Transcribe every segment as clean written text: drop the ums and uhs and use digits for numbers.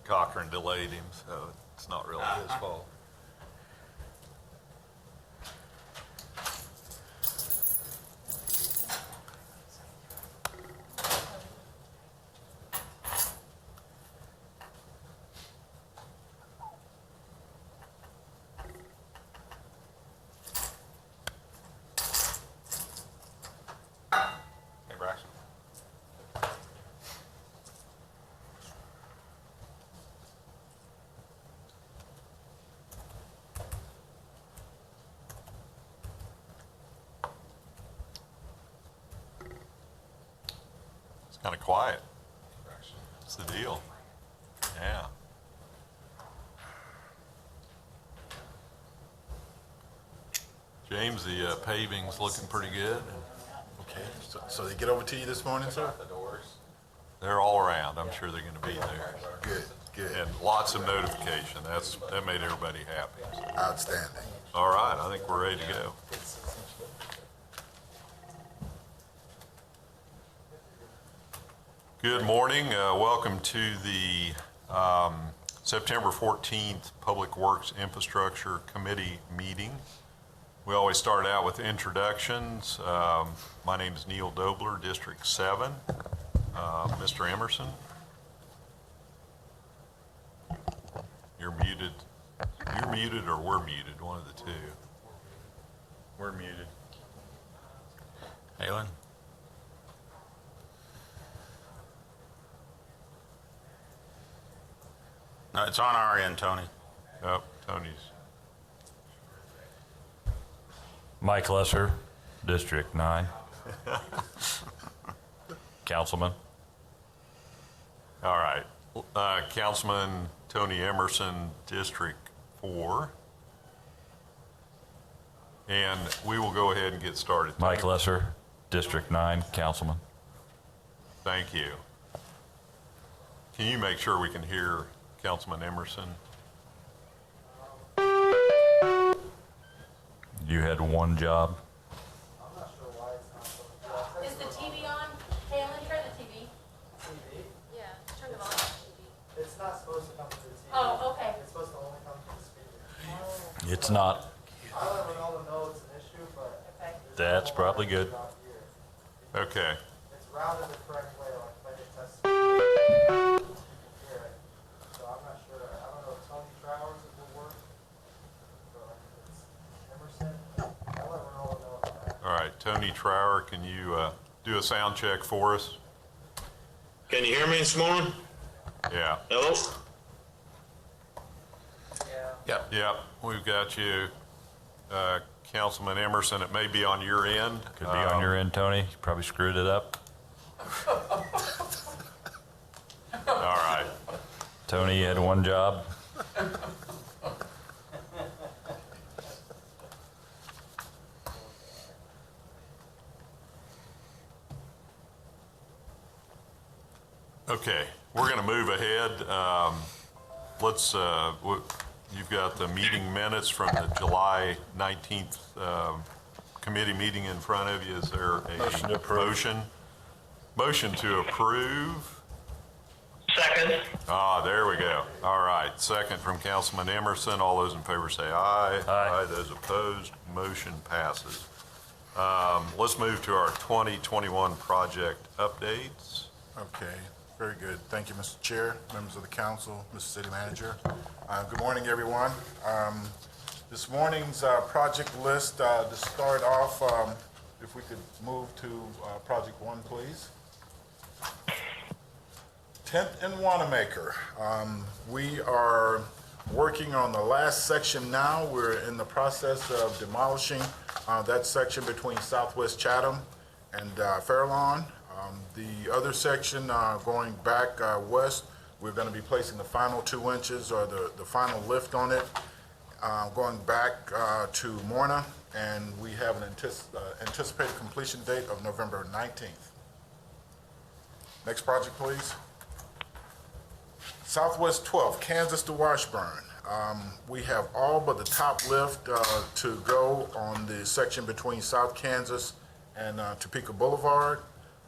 Cochran delayed him, so it's not really his fault. Hey, Braxton. It's kind of quiet. What's the deal? Yeah. James, the paving's looking pretty good. Okay, so they get over to you this morning, sir? They're all around. I'm sure they're going to be there. Good, good, And lots of notification. That made everybody happy. outstanding. All right, I think we're ready to go. Good morning. Welcome to the September 14th Public Works Infrastructure Committee meeting. We always start out with introductions. My name is Neil Dobler, District 7. Mr. Emerson? You're muted. You're muted or we're muted, one of the two. We're muted. Halen? No, it's on our end, Tony. Oh, Tony's. Mike Lesser, District 9. Councilman. All right. Councilman Tony Emerson, District 4. And we will go ahead and get started. Mike Lesser, District 9, Councilman. Thank you. Can you make sure we can hear Councilman Emerson? You had one job. Is the TV on? Halen, turn the TV. TV? Yeah, turn the volume on TV. It's not supposed to come through the TV. Oh, okay. It's supposed to only come through the speaker. It's not. I don't even know it's an issue, but Okay. That's probably good. out here. Okay. It's routed the correct way, like play the test. You can hear it. So I'm not sure. I don't know if Tony Trowers it will work. But like if it's Emerson, I'll let Ronaldo know about that. All right. Tony Trower, can you do a sound check for us? Can you hear me this morning? Yeah. Hello? Yeah. Yep. We've got you, Councilman Emerson. It may be on your end. Could be on your end, Tony. You probably screwed it up. All right. Tony, you had one job. Okay, we're going to move ahead. You've got the meeting minutes from the July 19th committee meeting in front of you. Is there a Motion to approve. Motion to approve. Second. There we go. All right, second from Councilman Emerson. All those in favor say aye. Aye. Those opposed, motion passes. Let's move to our 2021 project updates. Okay, very good. Thank you, Mr. Chair, members of the council, Mr. City Manager. Good morning, everyone. This morning's project list, to start off, if we could move to Project 1, please. 10th and Wanamaker. We are working on the last section now. We're in the process of demolishing that section between Southwest Chatham and Fairlawn. The other section going back west, we're going to be placing the final 2 inches or the final lift on it, going back to Morna, and we have an anticipated completion date of November 19th. Next project, please. Southwest 12th, Kansas to Washburn. We have all but the top lift to go on the section between South Kansas and Topeka Boulevard.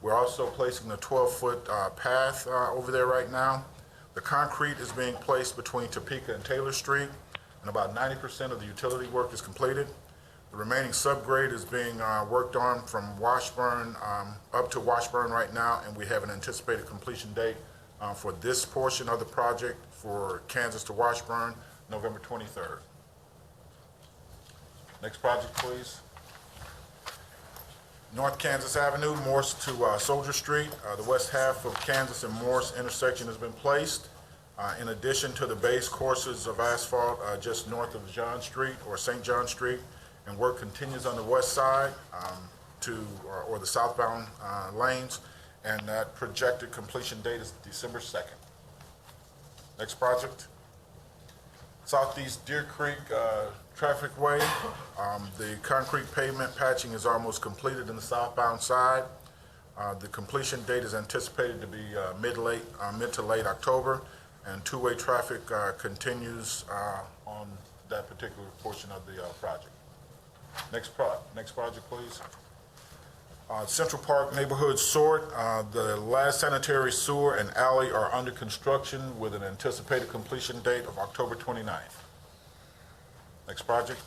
We're also placing the 12-foot path over there right now. The concrete is being placed between Topeka and Taylor Street, and about 90% of the utility work is completed. The remaining subgrade is being worked on from Washburn up to Washburn right now, and we have an anticipated completion date for this portion of the project for Kansas to Washburn, November 23rd. Next project, please. North Kansas Avenue, Morse to Soldier Street. The west half of Kansas and Morse intersection has been placed. In addition to the base courses of asphalt just north of John Street or St. John Street, and work continues on the west side or the southbound lanes, and that projected completion date is December 2nd. Next project. Southeast Deer Creek Traffic Way. The concrete pavement patching is almost completed in the southbound side. The completion date is anticipated to be mid to late October, and two-way traffic continues on that particular portion of the project. Next project, please. Central Park Neighborhood Sort. The last sanitary sewer and alley are under construction with an anticipated completion date of October 29th. Next project.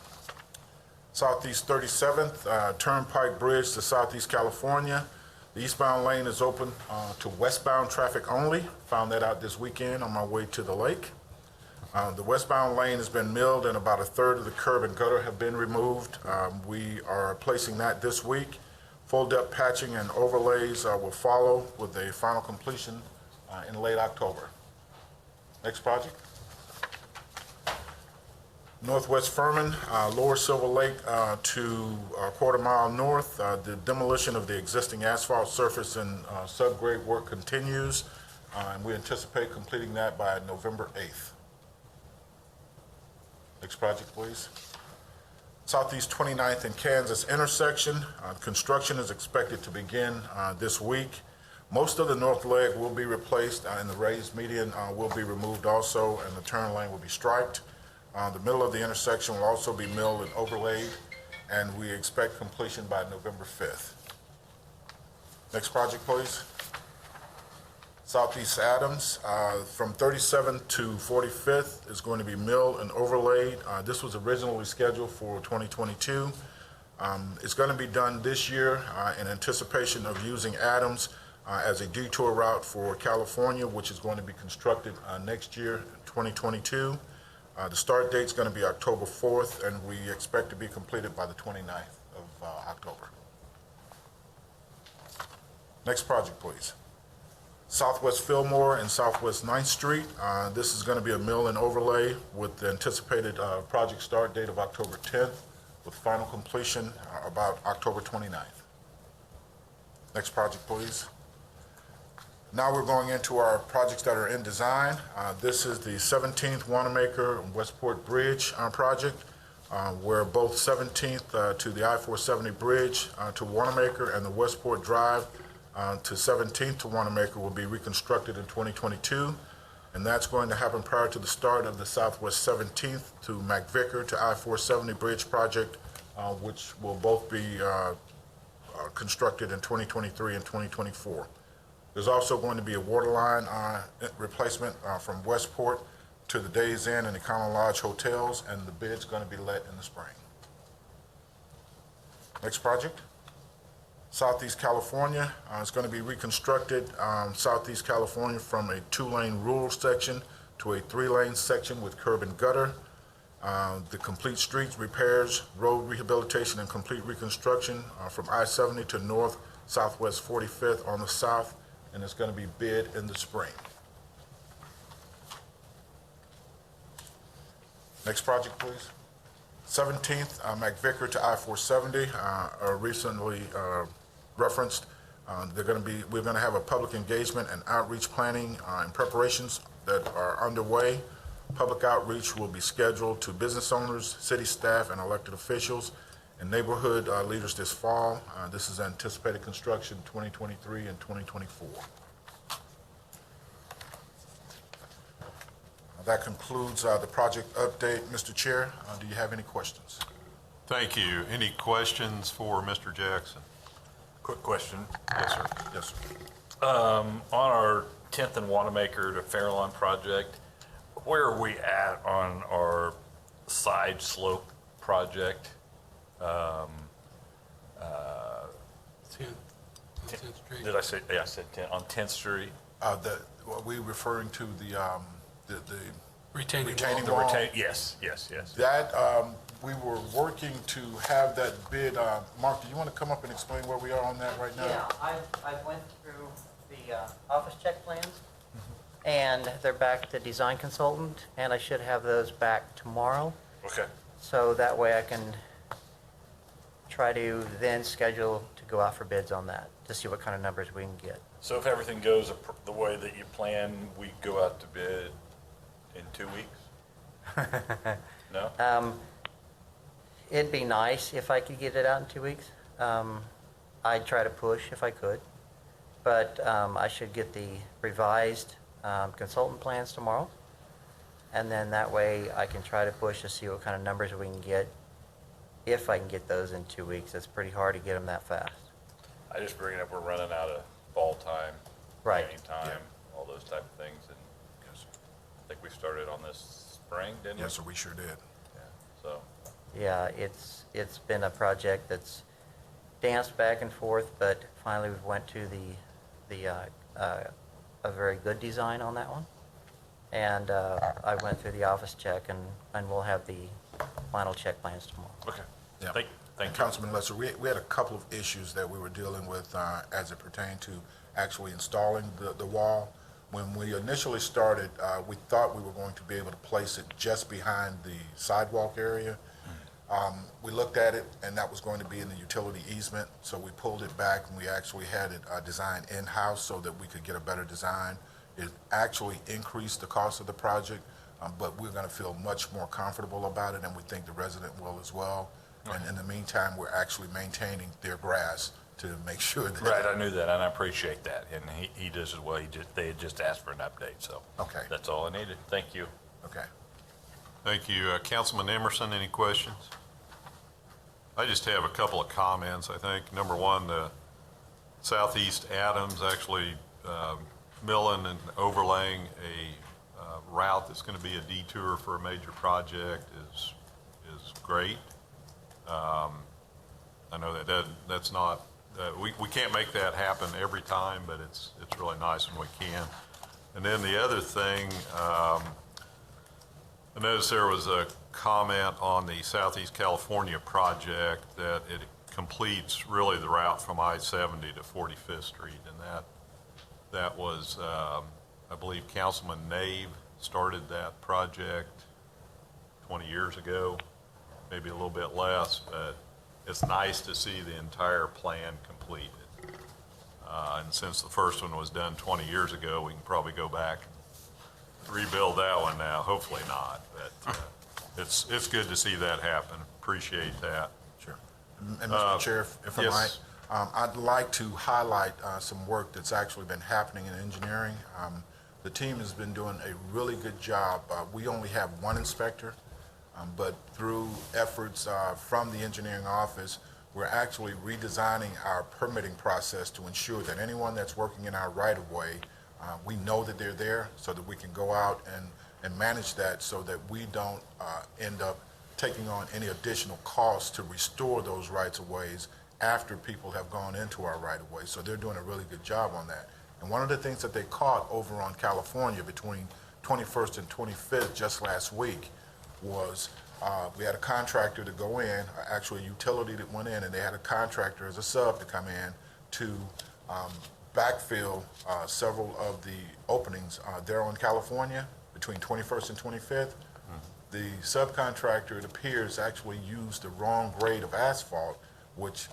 Southeast 37th Turnpike Bridge to Southeast California. The eastbound lane is open to westbound traffic only. Found that out this weekend on my way to the lake. The westbound lane has been milled and about a third of the curb and gutter have been removed. We are placing that this week. Full depth patching and overlays will follow with a final completion in late October. Next project. Northwest Furman, Lower Silver Lake to a quarter mile north. The demolition of the existing asphalt surface and subgrade work continues, and we anticipate completing that by November 8th. Next project, please. Southeast 29th and Kansas intersection. Construction is expected to begin this week. Most of the north leg will be replaced, and the raised median will be removed also, and the turn lane will be striped. The middle of the intersection will also be milled and overlaid, and we expect completion by November 5th. Next project, please. Southeast Adams, from 37th to 45th is going to be milled and overlaid. This was originally scheduled for 2022. It's going to be done this year in anticipation of using Adams as a detour route for California, which is going to be constructed next year, 2022. The start date is going to be October 4th, and we expect to be completed by the 29th of October. Next project, please. Southwest Fillmore and Southwest 9th Street. This is going to be a mill and overlay with the anticipated project start date of October 10th, with final completion about October 29th. Next project, please. Now we're going into our projects that are in design. This is the 17th Wanamaker and Westport Bridge project, where both 17th to the I-470 bridge to Wanamaker and the Westport Drive to 17th to Wanamaker will be reconstructed in 2022, and that's going to happen prior to the start of the Southwest 17th to McVicker to I-470 bridge project, which will both be constructed in 2023 and 2024. There's also going to be a water line replacement from Westport to the Days Inn and Econo Lodge hotels, and the bid's going to be let in the spring. Next project. Southeast California is going to be reconstructed. Southeast California from a 2-lane rural section to a 3-lane section with curb and gutter. The complete streets repairs, road rehabilitation, and complete reconstruction from I-70 to North Southwest 45th on the south, and it's going to be bid in the spring. Next project, please. 17th, McVicker to I-470, recently referenced. We're going to have a public engagement and outreach planning and preparations that are underway. Public outreach will be scheduled to business owners, city staff, and elected officials and neighborhood leaders this fall. This is anticipated construction 2023 and 2024. That concludes the project update. Mr. Chair, do you have any questions? Thank you. Any questions for Mr. Jackson? Quick question. Yes, sir. Yes, sir. On our 10th and Wanamaker to Fairlawn project. Where are we at on our side slope project? 10th Street. Did I say, yeah, I said 10, on 10th Street? Are we referring to the Retaining retaining wall. wall? Yes. That, we were working to have that bid, Mark, do you want to come up and explain where we are on that right now? Yeah, I went through the office check plans, and they're back to design consultant, and I should have those back tomorrow. Okay. So that way I can try to then schedule to go out for bids on that, to see what kind of numbers we can get. So if everything goes the way that you plan, we go out to bid in 2 weeks? No? It'd be nice if I could get it out in 2 weeks. I'd try to push if I could, but I should get the revised consultant plans tomorrow. And then that way I can try to push to see what kind of numbers we can get, if I can get those in 2 weeks. It's pretty hard to get them that fast. I just bring it up, we're running out of fall time, Right. planning time, all those type of things, and I think we started on this spring, didn't we? Yes, sir, we sure did. Yeah, so, Yeah, it's been a project that's danced back and forth, but finally we went to a very good design on that one. And I went through the office check, and we'll have the final check plans tomorrow. okay. Yeah. Thank And you. Councilman Lesser, we had a couple of issues that we were dealing with as it pertained to actually installing the wall. When we initially started, we thought we were going to be able to place it just behind the sidewalk area. We looked at it, and that was going to be in the utility easement, so we pulled it back, and we actually had it designed in-house so that we could get a better design. It actually increased the cost of the project, but we're going to feel much more comfortable about it, and we think the resident will as well. And in the meantime, we're actually maintaining their grass to make sure that. Right, I knew that, and I appreciate that, and he does as well, they had just asked for an update, so. Okay. That's all I needed, thank you. Okay. Thank you. Councilman Emerson, any questions? I just have a couple of comments, I think. Number one, the Southeast Adams actually milling and overlaying a route that's going to be a detour for a major project is great. I know that's not, we can't make that happen every time, but it's really nice when we can. And then the other thing, I noticed there was a comment on the Southeast California project that it completes really the route from I-70 to 45th Street, and that was, I believe Councilman Nave started that project 20 years ago, maybe a little bit less, but it's nice to see the entire plan completed. And since the first one was done 20 years ago, we can probably go back and rebuild that one now, hopefully not, but it's good to see that happen. Appreciate that. Sure. And Mr. Chair, if I yes. might, I'd like to highlight some work that's actually been happening in engineering. The team has been doing a really good job. We only have one inspector, but through efforts from the engineering office, we're actually redesigning our permitting process to ensure that anyone that's working in our right-of-way, we know that they're there so that we can go out and manage that so that we don't end up taking on any additional costs to restore those rights-of-ways after people have gone into our right-of-way. So they're doing a really good job on that. And one of the things that they caught over on California between 21st and 25th just last week was we had a contractor to go in, actually a utility that went in, and they had a contractor as a sub to come in to backfill several of the openings there on California between 21st and 25th. The subcontractor, it appears, actually used the wrong grade of asphalt, which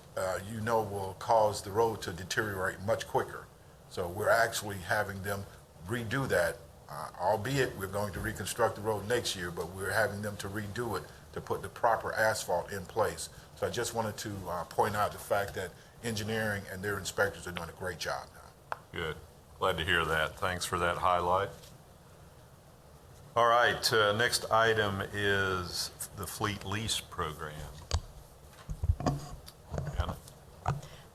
you know will cause the road to deteriorate much quicker. So we're actually having them redo that, albeit we're going to reconstruct the road next year, but we're having them to redo it to put the proper asphalt in place. So I just wanted to point out the fact that engineering and their inspectors are doing a great job now. Good. Glad to hear that. Thanks for that highlight. All right, next item is the fleet lease program. Anna?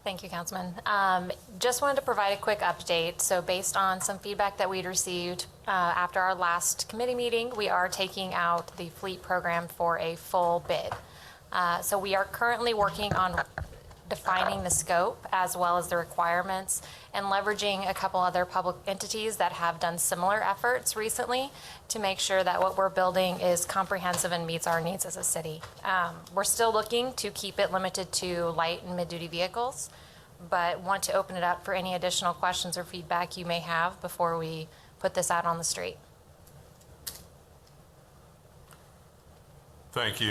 Thank you, Councilman. Just wanted to provide a quick update. So based on some feedback that we'd received after our last committee meeting, we are taking out the fleet program for a full bid. So we are currently working on defining the scope as well as the requirements and leveraging a couple other public entities that have done similar efforts recently to make sure that what we're building is comprehensive and meets our needs as a city. We're still looking to keep it limited to light and mid-duty vehicles, but want to open it up for any additional questions or feedback you may have before we put this out on the street. Thank you.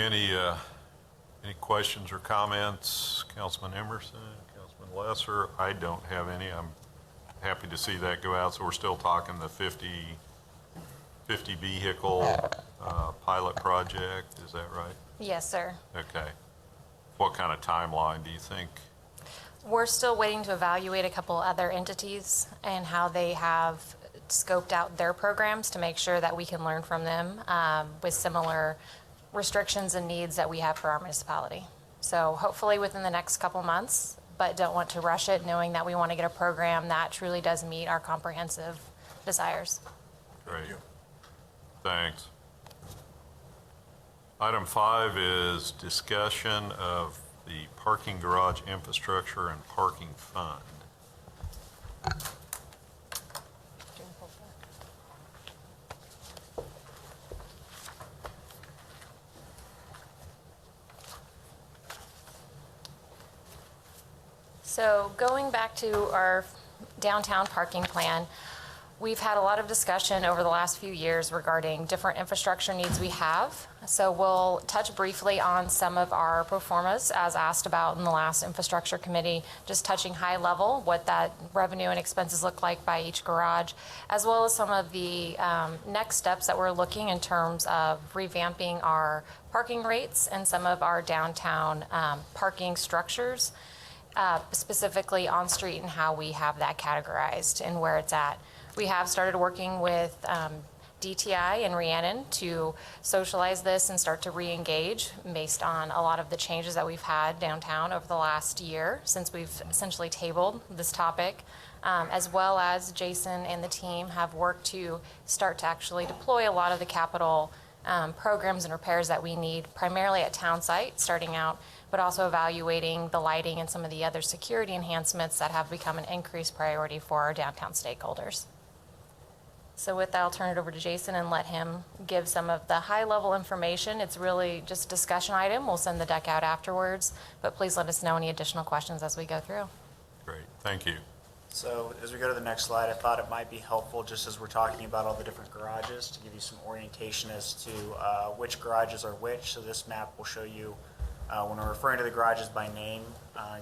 Any questions or comments? Councilman Emerson, Councilman Lesser? I don't have any. I'm happy to see that go out. So we're still talking the 50 vehicle pilot project. Is that right? Yes, sir. Okay. What kind of timeline do you think? We're still waiting to evaluate a couple other entities and how they have scoped out their programs to make sure that we can learn from them with similar restrictions and needs that we have for our municipality. So hopefully within the next couple months, but don't want to rush it, knowing that we want to get a program that truly does meet our comprehensive desires. Great. Thanks. Item 5 is discussion of the parking garage infrastructure and parking fund. So going back to our downtown parking plan, we've had a lot of discussion over the last few years regarding different infrastructure needs we have. So we'll touch briefly on some of our pro formas as asked about in the last infrastructure committee, just touching high level what that revenue and expenses look like by each garage, as well as some of the next steps that we're looking in terms of revamping our parking rates and some of our downtown parking structures. Specifically on street and how we have that categorized and where it's at. We have started working with DTI and Rhiannon to socialize this and start to re-engage based on a lot of the changes that we've had downtown over the last year since we've essentially tabled this topic, as well as Jason and the team have worked to start to actually deploy a lot of the capital programs and repairs that we need primarily at town site starting out, but also evaluating the lighting and some of the other security enhancements that have become an increased priority for our downtown stakeholders. So with that, I'll turn it over to Jason and let him give some of the high-level information. It's really just a discussion item. We'll send the deck out afterwards, but please let us know any additional questions as we go through. Great, thank you. So as we go to the next slide, I thought it might be helpful, just as we're talking about all the different garages, to give you some orientation as to which garages are which. So this map will show you, when we're referring to the garages by name,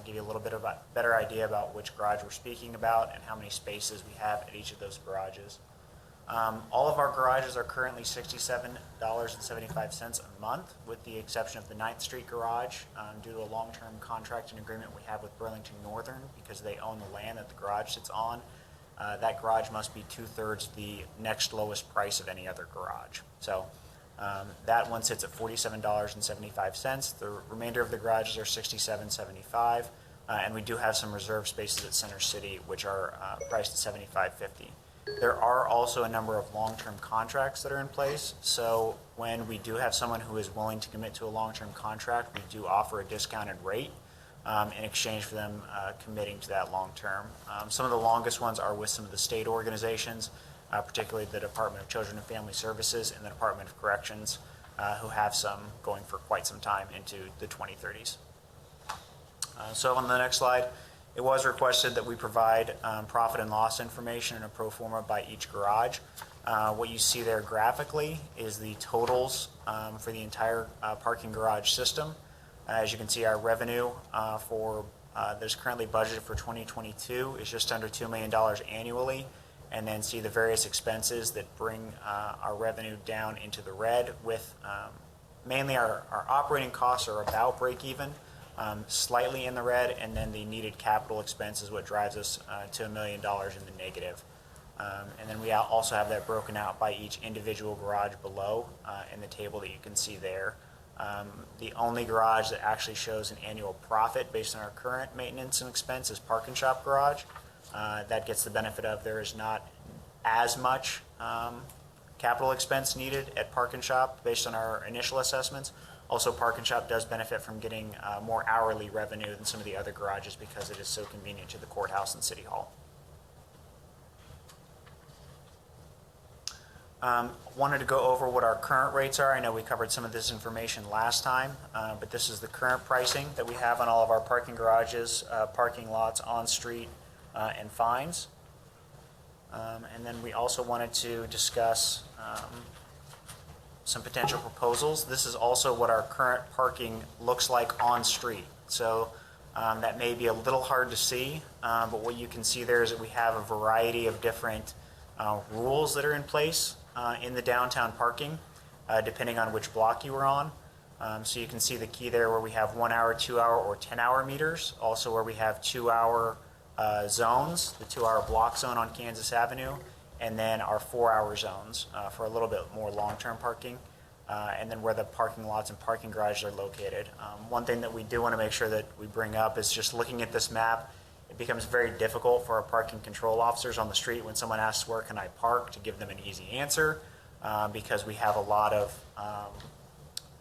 give you a little bit of a better idea about which garage we're speaking about and how many spaces we have at each of those garages. All of our garages are currently $67.75 a month, with the exception of the 9th Street garage, due to a long-term contracting agreement we have with Burlington Northern because they own the land that the garage sits on. That garage must be 2/3 the next lowest price of any other garage. So that one sits at $47.75. The remainder of the garages are $67.75, and we do have some reserve spaces at Center City, which are priced at $75.50. There are also a number of long-term contracts that are in place. So when we do have someone who is willing to commit to a long-term contract, we do offer a discounted rate in exchange for them committing to that long-term. Some of the longest ones are with some of the state organizations, particularly the Department of Children and Family Services and the Department of Corrections, who have some going for quite some time into the 2030s. So on the next slide, it was requested that we provide profit and loss information in a pro forma by each garage. What you see there graphically is the totals for the entire parking garage system. As you can see, our revenue that's currently budgeted for 2022 is just under $2 million annually, and then see the various expenses that bring our revenue down into the red with mainly our operating costs are about break even. Slightly in the red, and then the needed capital expense is what drives us to $1 million in the negative. And then we also have that broken out by each individual garage below in the table that you can see there. The only garage that actually shows an annual profit based on our current maintenance and expense is Park and Shop Garage. That gets the benefit of there is not as much capital expense needed at Park and Shop based on our initial assessments. Also, Park and Shop does benefit from getting more hourly revenue than some of the other garages because it is so convenient to the courthouse and City Hall. Wanted to go over what our current rates are. I know we covered some of this information last time, but this is the current pricing that we have on all of our parking garages, parking lots, on-street, and fines. And then we also wanted to discuss some potential proposals. This is also what our current parking looks like on-street. So that may be a little hard to see, but what you can see there is that we have a variety of different rules that are in place in the downtown parking, depending on which block you are on. So you can see the key there where we have 1 hour, 2 hour, or 10-hour meters. Also where we have 2-hour zones, the 2-hour block zone on Kansas Avenue, and then our 4-hour zones for a little bit more long-term parking, and then where the parking lots and parking garages are located. One thing that we do want to make sure that we bring up is just looking at this map, it becomes very difficult for our parking control officers on the street when someone asks, where can I park, to give them an easy answer, because we have a lot of,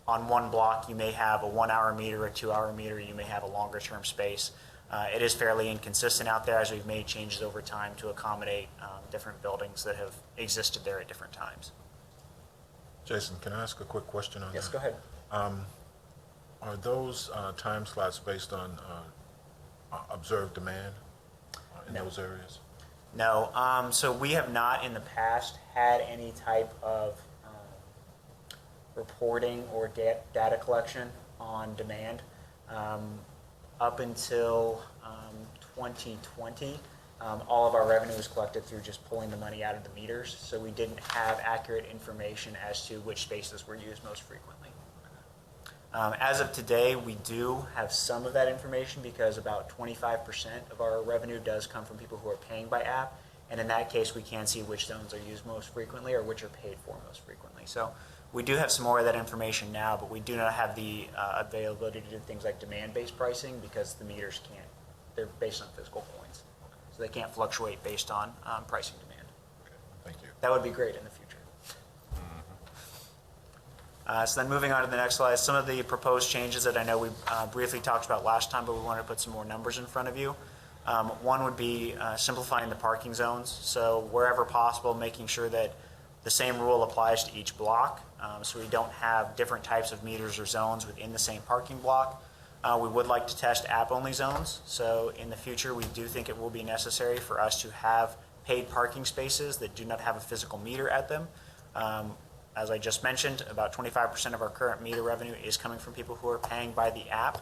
on one block, you may have a 1-hour meter, a 2-hour meter, you may have a longer term space. It is fairly inconsistent out there as we've made changes over time to accommodate different buildings that have existed there at different times. Jason, can I ask a quick question on that? Yes, go ahead. Are those time slots based on observed demand in No. those areas? No, so we have not in the past had any type of reporting or data collection on demand. Up until 2020, all of our revenue was collected through just pulling the money out of the meters, so we didn't have accurate information as to which spaces were used most frequently. As of today, we do have some of that information because about 25% of our revenue does come from people who are paying by app, and in that case, we can see which zones are used most frequently or which are paid for most frequently. So we do have some more of that information now, but we do not have the availability to do things like demand-based pricing because the meters can't, they're based on physical points. So they can't fluctuate based on pricing demand. Okay, thank you. That would be great in the future. So then moving on to the next slide, some of the proposed changes that I know we briefly talked about last time, but we wanted to put some more numbers in front of you. One would be simplifying the parking zones. So wherever possible, making sure that the same rule applies to each block. So we don't have different types of meters or zones within the same parking block. We would like to test app-only zones. So in the future, we do think it will be necessary for us to have paid parking spaces that do not have a physical meter at them. As I just mentioned, about 25% of our current meter revenue is coming from people who are paying by the app.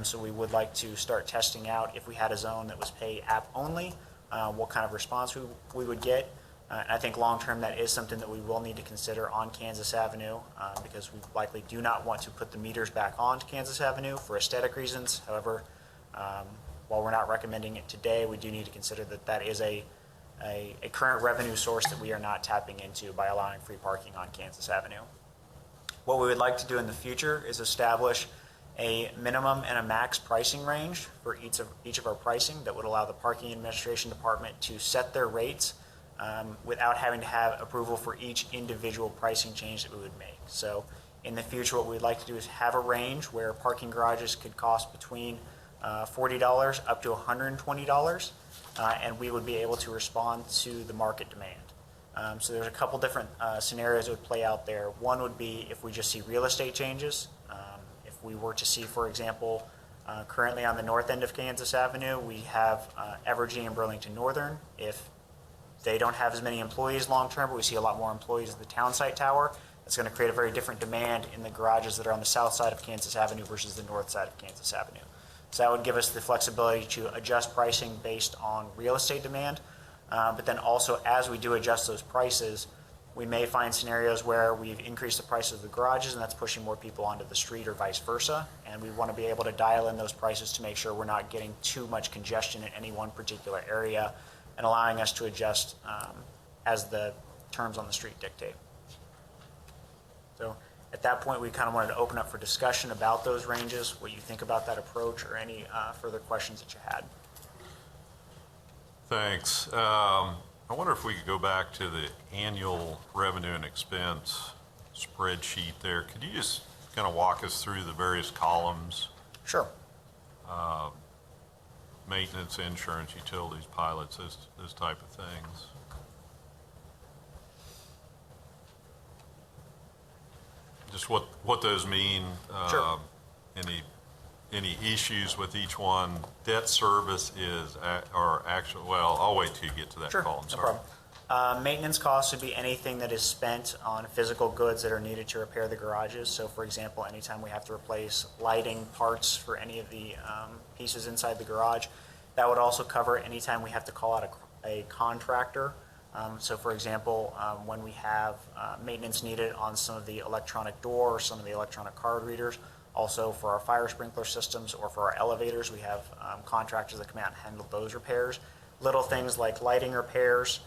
So we would like to start testing out if we had a zone that was pay app only, what kind of response we would get. And I think long-term that is something that we will need to consider on Kansas Avenue because we likely do not want to put the meters back onto Kansas Avenue for aesthetic reasons. However, while we're not recommending it today, we do need to consider that that is a current revenue source that we are not tapping into by allowing free parking on Kansas Avenue. What we would like to do in the future is establish a minimum and a max pricing range for each of our pricing that would allow the Parking Administration Department to set their rates without having to have approval for each individual pricing change that we would make. So in the future, what we'd like to do is have a range where parking garages could cost between $40 up to $120, and we would be able to respond to the market demand. So there's a couple different scenarios that would play out there. One would be if we just see real estate changes. If we were to see, for example, currently on the north end of Kansas Avenue, we have Evergy and Burlington Northern. If they don't have as many employees long-term, but we see a lot more employees at the Townsite Tower, it's going to create a very different demand in the garages that are on the south side of Kansas Avenue versus the north side of Kansas Avenue. So that would give us the flexibility to adjust pricing based on real estate demand. But then also, as we do adjust those prices, we may find scenarios where we've increased the prices of the garages and that's pushing more people onto the street or vice versa. And we want to be able to dial in those prices to make sure we're not getting too much congestion in any one particular area and allowing us to adjust as the terms on the street dictate. So At that point, we kind of wanted to open up for discussion about those ranges, what you think about that approach, or any further questions that you had. Thanks. I wonder if we could go back to the annual revenue and expense spreadsheet there. Could you just kind of walk us through the various columns? Sure. Maintenance, insurance, utilities, pilots, this type of things. Just what those mean. Sure. Any issues with each one? Debt service is, or actual, well, I'll wait till you get to that Sure, column, no sorry. problem. Maintenance costs would be anything that is spent on physical goods that are needed to repair the garages. So for example, anytime we have to replace lighting parts for any of the pieces inside the garage, that would also cover anytime we have to call out a contractor. So for example, when we have maintenance needed on some of the electronic door or some of the electronic card readers, also for our fire sprinkler systems or for our elevators, we have contractors that come out and handle those repairs. Little things like lighting repairs,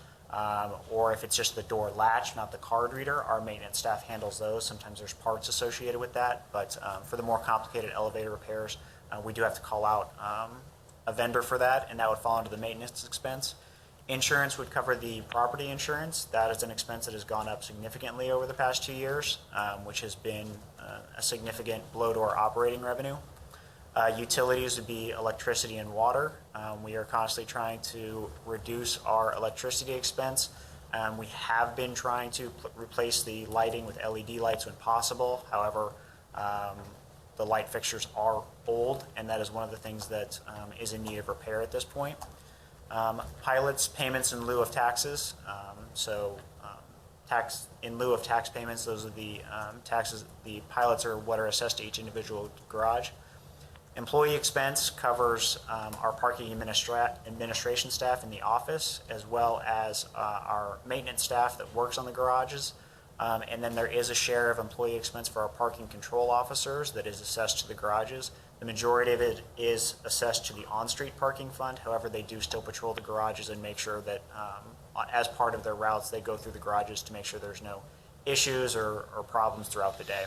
or if it's just the door latch, not the card reader, our maintenance staff handles those. Sometimes there's parts associated with that, but for the more complicated elevator repairs, we do have to call out a vendor for that, and that would fall into the maintenance expense. Insurance would cover the property insurance. That is an expense that has gone up significantly over the past 2 years, which has been a significant blow to our operating revenue. Utilities would be electricity and water. We are constantly trying to reduce our electricity expense. We have been trying to replace the lighting with LED lights when possible. However, the light fixtures are old, and that is one of the things that is in need of repair at this point. Pilots payments in lieu of taxes. Tax in lieu of tax payments, those are the taxes, the pilots are what are assessed to each individual garage. Employee expense covers our parking administration staff in the office, as well as our maintenance staff that works on the garages. And then there is a share of employee expense for our parking control officers that is assessed to the garages. The majority of it is assessed to the on-street parking fund. However, they do still patrol the garages and make sure that as part of their routes, they go through the garages to make sure there's no issues or problems throughout the day.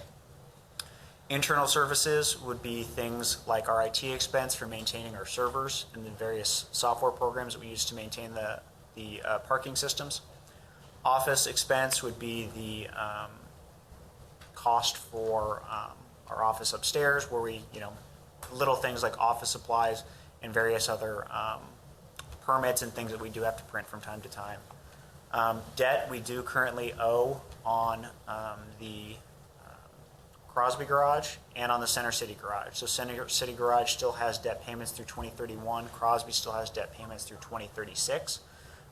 Internal services would be things like our IT expense for maintaining our servers and the various software programs that we use to maintain the parking systems. Office expense would be the cost for our office upstairs, where we, little things like office supplies and various other permits and things that we do have to print from time to time. Debt we do currently owe on the Crosby Garage and on the Center City Garage. So Center City Garage still has debt payments through 2031. Crosby still has debt payments through 2036.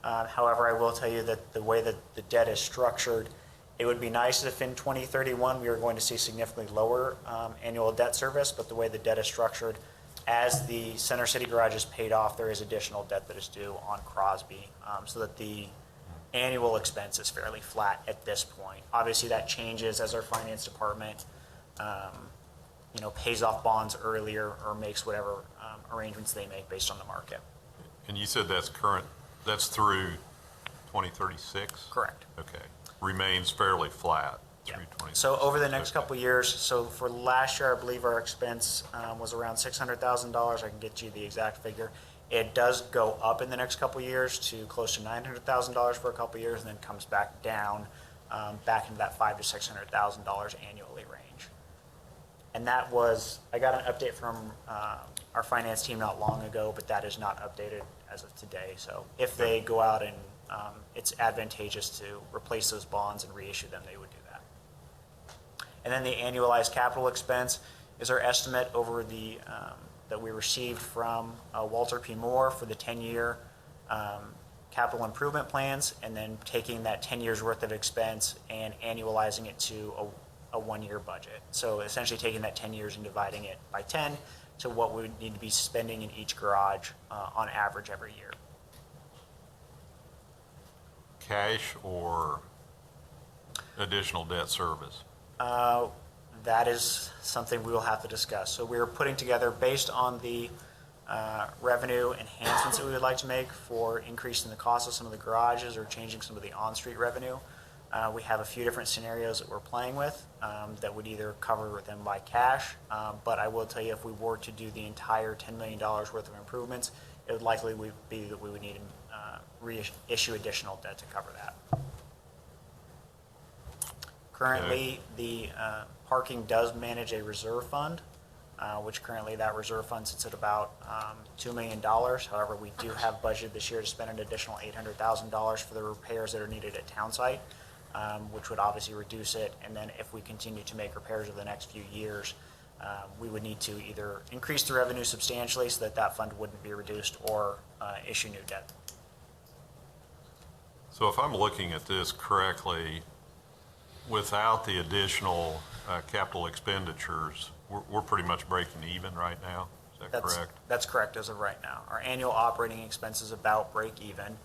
However, I will tell you that the way that the debt is structured, it would be nice if in 2031 we were going to see significantly lower annual debt service, but the way the debt is structured, as the Center City Garage is paid off, there is additional debt that is due on Crosby, so that the annual expense is fairly flat at this point. Obviously, that changes as our finance department pays off bonds earlier or makes whatever arrangements they make based on the market. And you said that's through 2036? Correct. Okay. Remains fairly flat through 2036. So over the next couple of years, so for last year, I believe our expense was around $600,000. I can get you the exact figure. It does go up in the next couple of years to close to $900,000 for a couple of years, and then comes back down back into that $500,000 to $600,000 annually range. And that was, I got an update from our finance team not long ago, but that is not updated as of today. So if they go out and it's advantageous to replace those bonds and reissue them, they would do that. And then the annualized capital expense is our estimate over the that we received from Walter P. Moore for the 10-year capital improvement plans, and then taking that 10 years worth of expense and annualizing it to a one-year budget. So essentially taking that 10 years and dividing it by 10 to what we would need to be spending in each garage on average every year. Cash or additional debt service? That is something we will have to discuss. So we're putting together, based on the revenue enhancements that we would like to make for increasing the cost of some of the garages or changing some of the on-street revenue, We have a few different scenarios that we're playing with that would either cover them by cash, but I will tell you, if we were to do the entire $10 million worth of improvements, it would likely be that we would need to reissue additional debt to cover that. Currently, the parking does manage a reserve fund, which currently that reserve fund sits at about $2 million. However, we do have budgeted this year to spend an additional $800,000 for the repairs that are needed at town site, which would obviously reduce it. And then if we continue to make repairs over the next few years, we would need to either increase the revenue substantially so that that fund wouldn't be reduced, or issue new debt. So if I'm looking at this correctly, without the additional capital expenditures, we're pretty much breaking even right now. Is that correct? That's correct as of right now. Our annual operating expense is about break even,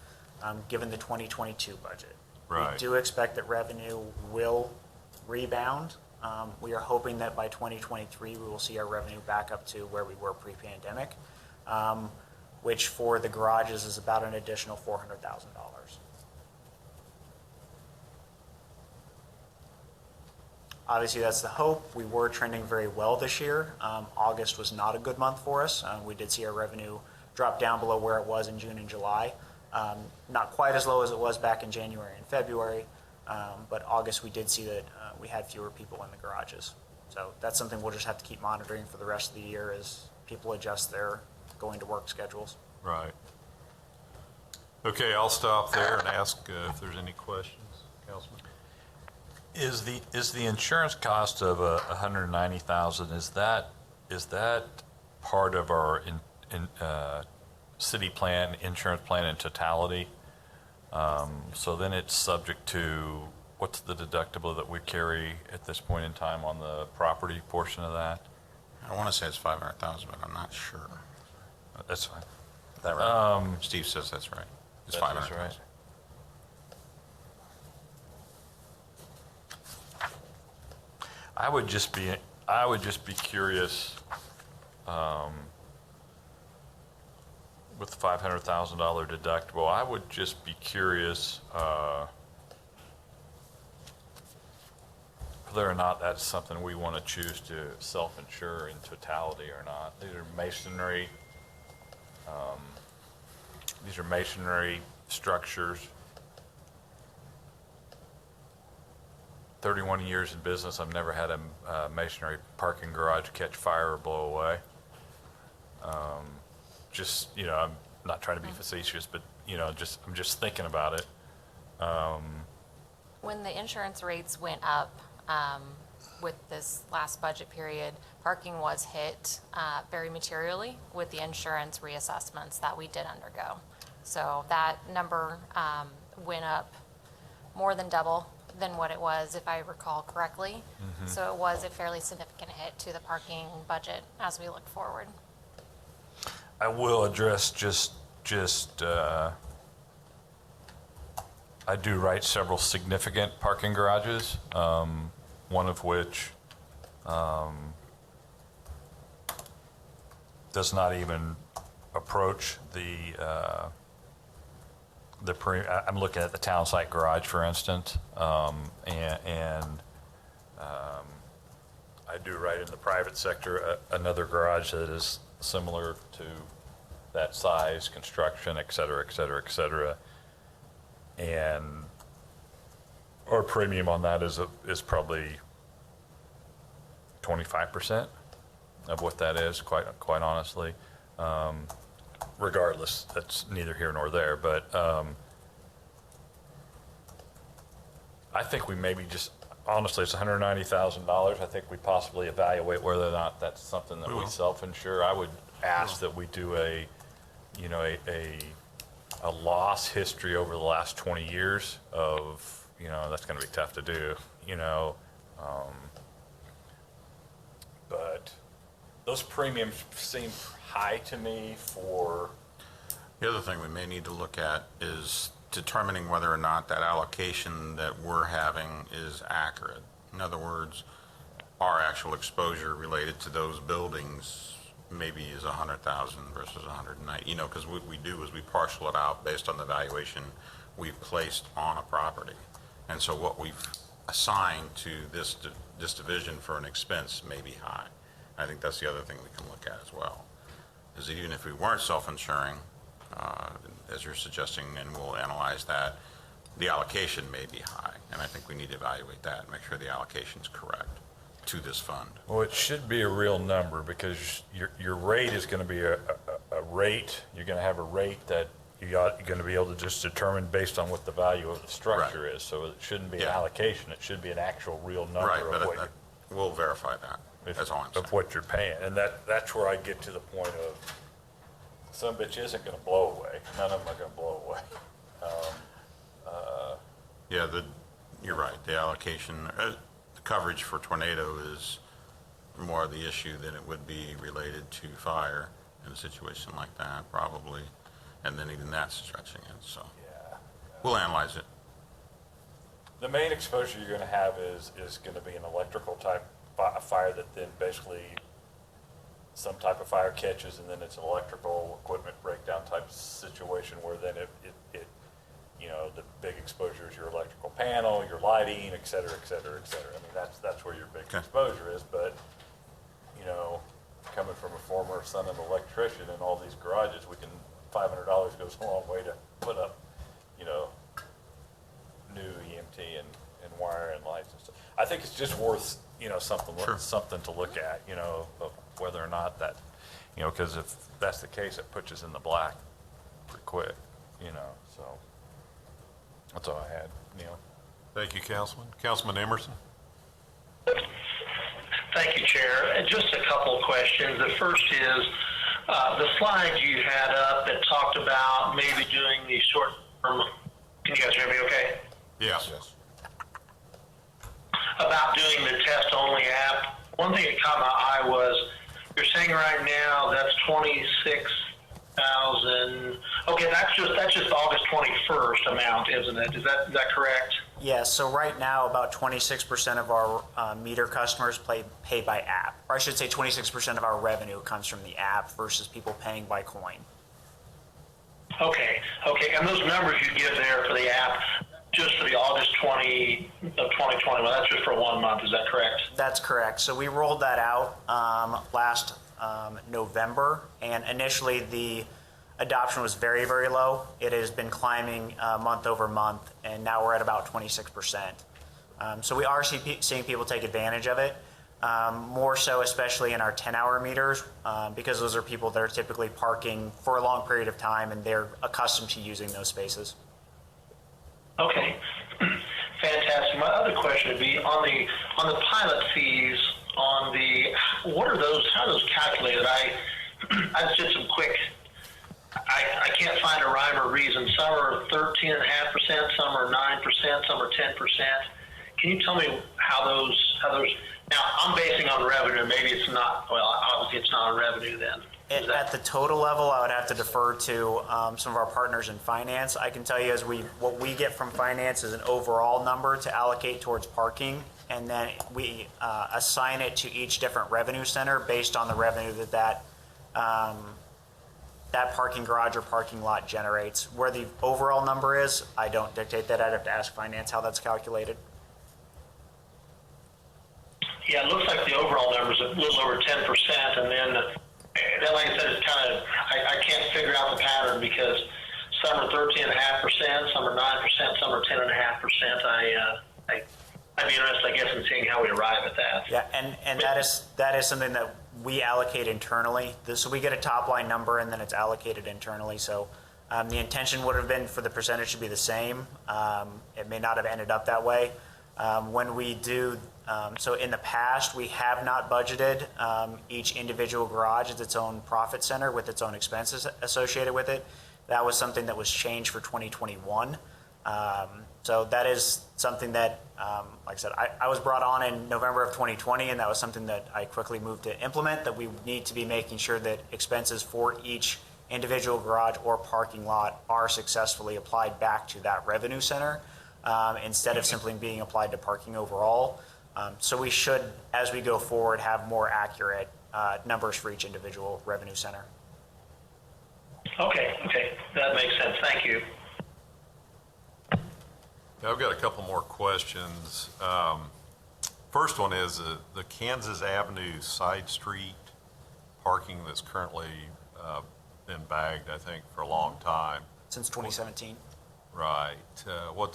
given the 2022 budget. Right. We do expect that revenue will rebound. We are hoping that by 2023, we will see our revenue back up to where we were pre-pandemic, which for the garages is about an additional $400,000. Obviously, that's the hope. We were trending very well this year. August was not a good month for us. We did see our revenue drop down below where it was in June and July. Not quite as low as it was back in January and February, but August we did see that we had fewer people in the garages. So that's something we'll just have to keep monitoring for the rest of the year as people adjust their going to work schedules. Right. Okay, I'll stop there and ask if there's any questions, Councilman. Is the insurance cost of $190,000, is that part of our city plan, insurance plan in totality? So then it's subject to, what's the deductible that we carry at this point in time on the property portion of that? I want to say it's 500,000, but I'm not sure. That's fine. Is that right? Steve says that's right. It's That is 500,000. right. I would just be curious, with the $500,000 deductible, I would just be curious, whether or not that's something we want to choose to self-insure in totality or not. These are masonry structures. 31 years in business, I've never had a masonry parking garage catch fire or blow away. I'm not trying to be facetious, but, I'm just thinking about it. When the insurance rates went up with this last budget period, parking was hit very materially with the insurance reassessments that we did undergo. So that number went up more than double than what it was, if I recall correctly. Mm-hmm. So it was a fairly significant hit to the parking budget as we look forward. I will address I do write several significant parking garages, one of which does not even approach I'm looking at the town site garage, for instance, and I do write in the private sector another garage that is similar to that size, construction, et cetera, et cetera, et cetera. And our premium on that is probably 25% of what that is, quite honestly. Regardless, that's neither here nor there, but I think we maybe just, honestly, it's $190,000. I think we possibly evaluate whether or not that's something that we self-insure. I would ask that we do a loss history over the last 20 years of, that's going to be tough to do, but those premiums seem high to me for. The other thing we may need to look at is determining whether or not that allocation that we're having is accurate. In other words, our actual exposure related to those buildings maybe is 100,000 versus 190, because what we do is we parcel it out based on the valuation we've placed on a property. And so what we've assigned to this division for an expense may be high. I think that's the other thing we can look at as well, is that even if we weren't self-insuring, as you're suggesting, and we'll analyze that, the allocation may be high. And I think we need to evaluate that and make sure the allocation's correct to this fund. Well, it should be a real number because your rate is going to be a rate. You're going to have a rate that you're going to be able to just determine based on what the value of the structure is. So it shouldn't be an Yeah. allocation. It should be an actual real number Right, of but what we'll verify that. That's all I'm saying. of what you're paying. And that's where I get to the point of some bitch isn't going to blow away. None of them are going to blow away. Yeah, you're right. The allocation, the coverage for tornado is more of the issue than it would be related to fire in a situation like that, probably. And then even that's stretching it, so Yeah. we'll analyze it. The main exposure you're going to have is going to be an electrical type fire that then basically some type of fire catches, and then it's an electrical equipment breakdown type situation where then it you know, the big exposure is your electrical panel, your lighting, et cetera, et cetera, et cetera. I mean, that's where your big Okay. exposure is, but, you know, coming from a former son of an electrician in all these garages, $500 goes a long way to put up, you know, new EMT and wire and lights and stuff. I think it's just worth, you know, something to look at, you know, of whether or not that, you know, because if that's the case, it puts us in the black pretty quick, you know, so that's all I had, Neil. Thank you, Councilman. Councilman Emerson? Thank you, Chair. Just a couple of questions. The first is, the slide you had up that talked about maybe doing the short-term, can you guys hear me okay? Yes. About doing the test-only app. One thing that caught my eye was, you're saying right now that's 26,000. Okay, that's just August 21st amount, isn't it? Is that correct? Yeah, so right now, about 26% of our meter customers pay by app. Or I should say 26% of our revenue comes from the app versus people paying by coin. Okay, and those numbers you give there for the app, just for the August 20 of 2020, well, that's just for 1 month, is that correct? That's correct. So we rolled that out last November, and initially the adoption was very, very low. It has been climbing month over month, and now we're at about 26%. So we are seeing people take advantage of it, more so especially in our 10-hour meters, because those are people that are typically parking for a long period of time, and they're accustomed to using those spaces. Okay, fantastic. My other question would be on the pilot fees, what are those, how are those calculated? I just did some quick, I can't find a rhyme or reason. Some are 13.5%, some are 9%, some are 10%. Can you tell me how those, now I'm basing on revenue, maybe it's not, well, obviously it's not on revenue then. At the total level, I would have to defer to some of our partners in finance. I can tell you what we get from finance is an overall number to allocate towards parking, and then we assign it to each different revenue center based on the revenue that parking garage or parking lot generates. Where the overall number is, I don't dictate that. I'd have to ask finance how that's calculated. Yeah, it looks like the overall number is a little over 10%, and then like I said, it's kind of, I can't figure out the pattern because some are 13.5%, some are 9%, some are 10.5%. I'd be interested, I guess, in seeing how we arrive at that. Yeah, and that is something that we allocate internally. So we get a top line number and then it's allocated internally. So the intention would have been for the percentage to be the same. It may not have ended up that way. When we do, so in the past, we have not budgeted each individual garage as its own profit center with its own expenses associated with it. That was something that was changed for 2021. So that is something that, like I said, I was brought on in November of 2020, and that was something that I quickly moved to implement, that we need to be making sure that expenses for each individual garage or parking lot are successfully applied back to that revenue center instead of simply being applied to parking overall. So we should, as we go forward, have more accurate numbers for each individual revenue center. Okay, that makes sense. Thank you. I've got a couple more questions. First one is the Kansas Avenue side street parking that's currently been bagged, I think, for a long time. Since 2017. Right. What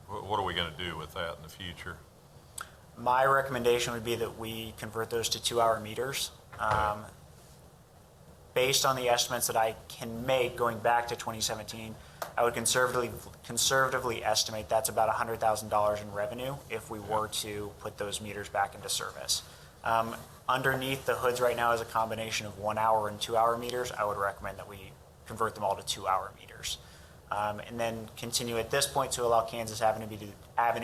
are we going to do with that in the future? My recommendation would be that we convert those to 2-hour meters. Based on the estimates that I can make going back to 2017, I would conservatively estimate that's about $100,000 in revenue if we were to put those meters back into service. Underneath the hoods right now is a combination of 1-hour and 2-hour meters. I would recommend that we convert them all to 2-hour meters. And then continue at this point to allow Kansas Avenue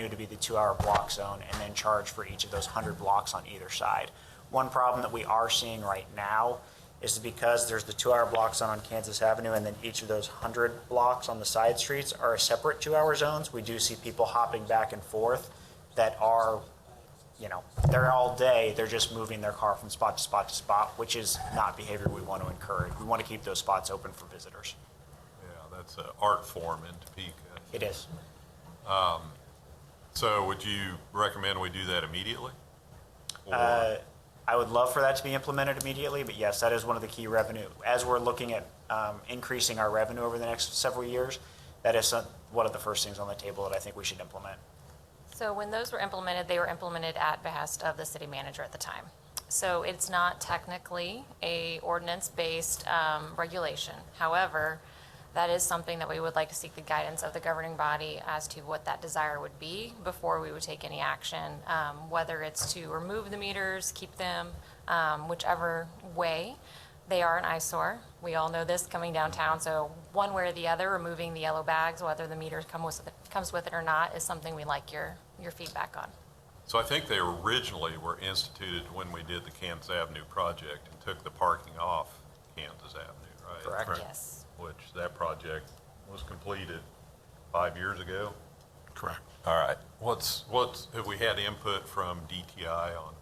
to be the 2-hour block zone, and then charge for each of those 100 blocks on either side. One problem that we are seeing right now is because there's the 2-hour block zone on Kansas Avenue, and then each of those 100 blocks on the side streets are separate 2-hour zones. We do see people hopping back and forth that are, they're all day, they're just moving their car from spot to spot to spot, which is not behavior we want to encourage. We want to keep those spots open for visitors. Yeah, that's an art form in Topeka. It is. So would you recommend we do that immediately? Or- I would love for that to be implemented immediately, but yes, that is one of the key revenue. As we're looking at increasing our revenue over the next several years, that is one of the first things on the table that I think we should implement. So when those were implemented, they were implemented at behest of the city manager at the time. So it's not technically a ordinance-based regulation. However, that is something that we would like to seek the guidance of the governing body as to what that desire would be before we would take any action, whether it's to remove the meters, keep them, whichever way. They are an eyesore. We all know this coming downtown, so one way or the other, removing the yellow bags, whether the meter comes with it or not, is something we'd like your feedback on. So I think they originally were instituted when we did the Kansas Avenue project and took the parking off Kansas Avenue, right? Correct. Yes. Which that project was completed 5 years ago. Correct. All right. Have we had input from DTI on?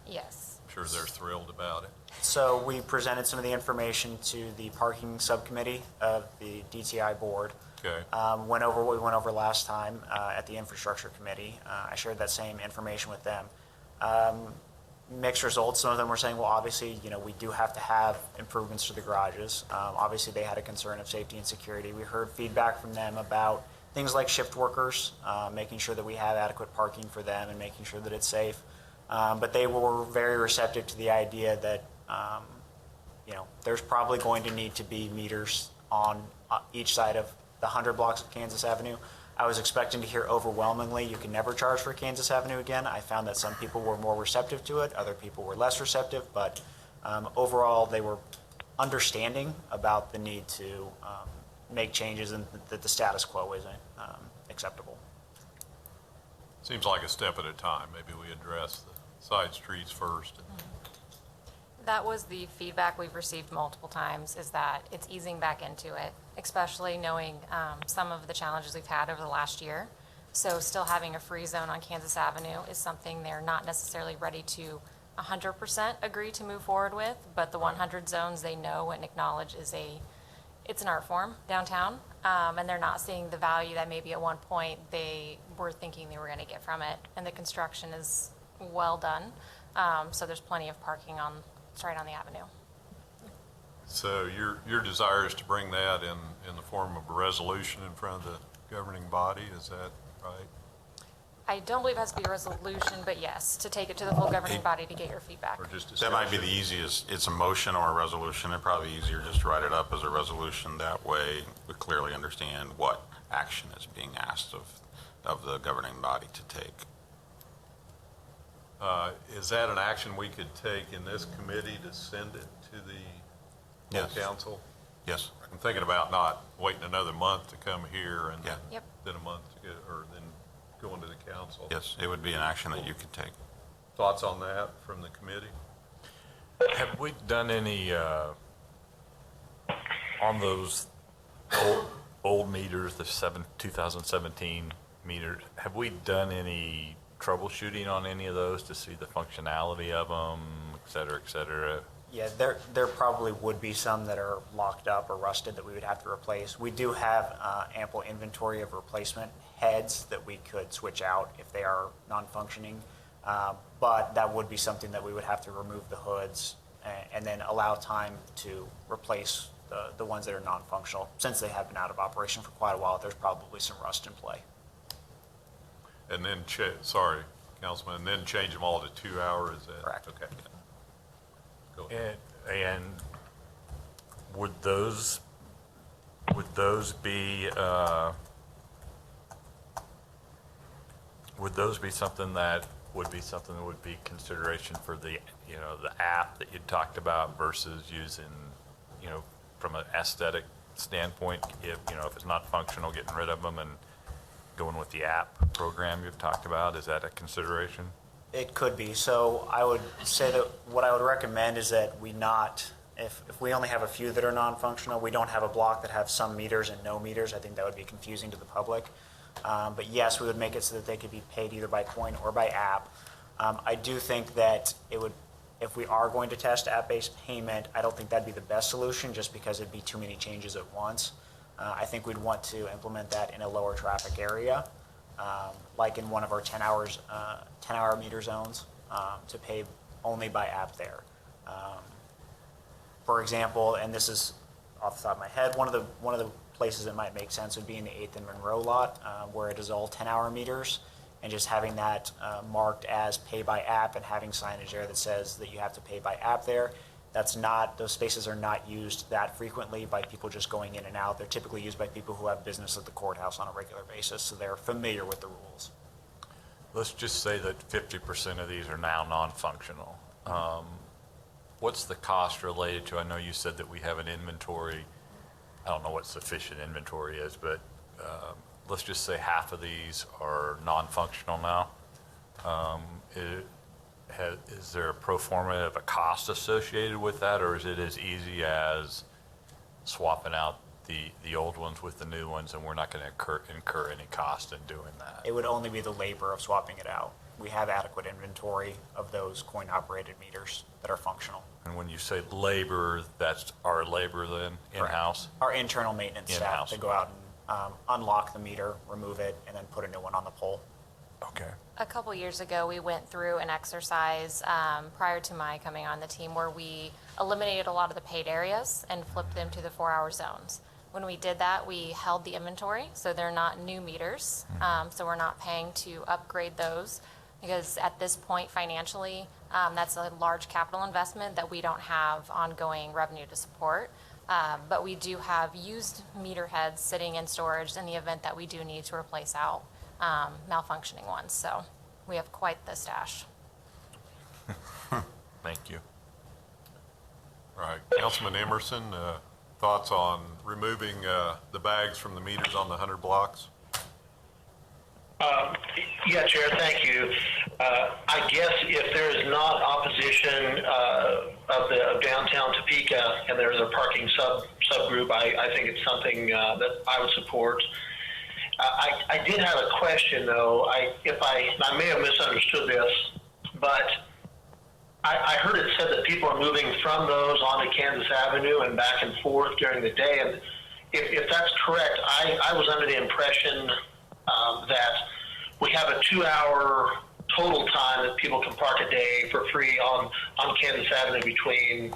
Yes. I'm sure they're thrilled about it. So we presented some of the information to the parking subcommittee of the DTI board. Okay. Went over what we went over last time at the infrastructure committee. I shared that same information with them. Mixed results. Some of them were saying, well, obviously, we do have to have improvements to the garages. Obviously, they had a concern of safety and security. We heard feedback from them about things like shift workers, making sure that we have adequate parking for them and making sure that it's safe. But they were very receptive to the idea that, there's probably going to need to be meters on each side of the 100 blocks of Kansas Avenue. I was expecting to hear overwhelmingly, you can never charge for Kansas Avenue again. I found that some people were more receptive to it, other people were less receptive, but overall, they were understanding about the need to make changes and that the status quo isn't acceptable. Seems like a step at a time. Maybe we address the side streets first. That was the feedback we've received multiple times, is that it's easing back into it, especially knowing some of the challenges we've had over the last year. So still having a free zone on Kansas Avenue is something they're not necessarily ready to 100% agree to move forward with, but the 100 zones they know and acknowledge it's an art form downtown, and they're not seeing the value that maybe at one point they were thinking they were going to get from it. And the construction is well done, so there's plenty of parking right on the avenue. So your desire is to bring that in the form of a resolution in front of the governing body, is that right? I don't believe it has to be a resolution, but yes, to take it to the full governing body to get your feedback. Or just That might be discussion? the easiest. It's a motion or a resolution. It'd probably be easier just to write it up as a resolution. That way, we clearly understand what action is being asked of the governing body to take. Is that an action we could take in this committee to send it to the full Yes. council? Yes. I'm thinking about not waiting another month to come here and Yeah. Yep. then a month to go, or then going to the council. Yes, it would be an action that you could take. Thoughts on that from the committee? Have we done any, on those old meters, the 2017 meters, have we done any troubleshooting on any of those to see the functionality of them, et cetera, et cetera? Yeah, there probably would be some that are locked up or rusted that we would have to replace. We do have ample inventory of replacement heads that we could switch out if they are non-functioning. But that would be something that we would have to remove the hoods and then allow time to replace the ones that are non-functional. Since they have been out of operation for quite a while, there's probably some rust in play. And then, sorry, Councilman, and then change them all to 2 hours? Is that- Correct. Okay. Go ahead. And would those be something that would be consideration for the, the app that you talked about versus using, from an aesthetic standpoint, if it's not functional, getting rid of them and going with the app program you've talked about? Is that a consideration? It could be. So I would say that what I would recommend is that if we only have a few that are non-functional, we don't have a block that have some meters and no meters. I think that would be confusing to the public. But yes, we would make it so that they could be paid either by coin or by app. I do think that if we are going to test app-based payment, I don't think that'd be the best solution just because it'd be too many changes at once. I think we'd want to implement that in a lower traffic area, like in one of our 10-hour meter zones, to pay only by app there. For example, and this is off the top of my head, one of the places that might make sense would be in the 8th and Monroe lot, where it is all 10-hour meters, and just having that marked as pay by app and having signage there that says that you have to pay by app there. Those spaces are not used that frequently by people just going in and out. They're typically used by people who have business at the courthouse on a regular basis, so they're familiar with the rules. Let's just say that 50% of these are now non-functional. What's the cost related to, I know you said that we have an inventory, I don't know what sufficient inventory is, but let's just say half of these are non-functional now. Is there a pro forma of a cost associated with that, or is it as easy as swapping out the old ones with the new ones, and we're not going to incur any cost in doing that? It would only be the labor of swapping it out. We have adequate inventory of those coin-operated meters that are functional. And when you say labor, that's our labor then, in-house? Our internal maintenance staff In-house. to go out and unlock the meter, remove it, and then put a new one on the pole. Okay. A couple years ago, we went through an exercise prior to my coming on the team where we eliminated a lot of the paid areas and flipped them to the 4-hour zones. When we did that, we held the inventory, so they're not new meters. So we're not paying to upgrade those because at this point financially, that's a large capital investment that we don't have ongoing revenue to support. But we do have used meter heads sitting in storage in the event that we do need to replace out malfunctioning ones. So we have quite the stash. Thank you. All right, Councilman Emerson, thoughts on removing the bags from the meters on the 100 blocks? Yeah, Chair, thank you. I guess if there is not opposition of downtown Topeka and there's a parking subgroup, I think it's something that I would support. I did have a question, though. I may have misunderstood this, but I heard it said that people are moving from those onto Kansas Avenue and back and forth during the day. And if that's correct, I was under the impression that we have a 2-hour total time that people can park a day for free on Kansas Avenue between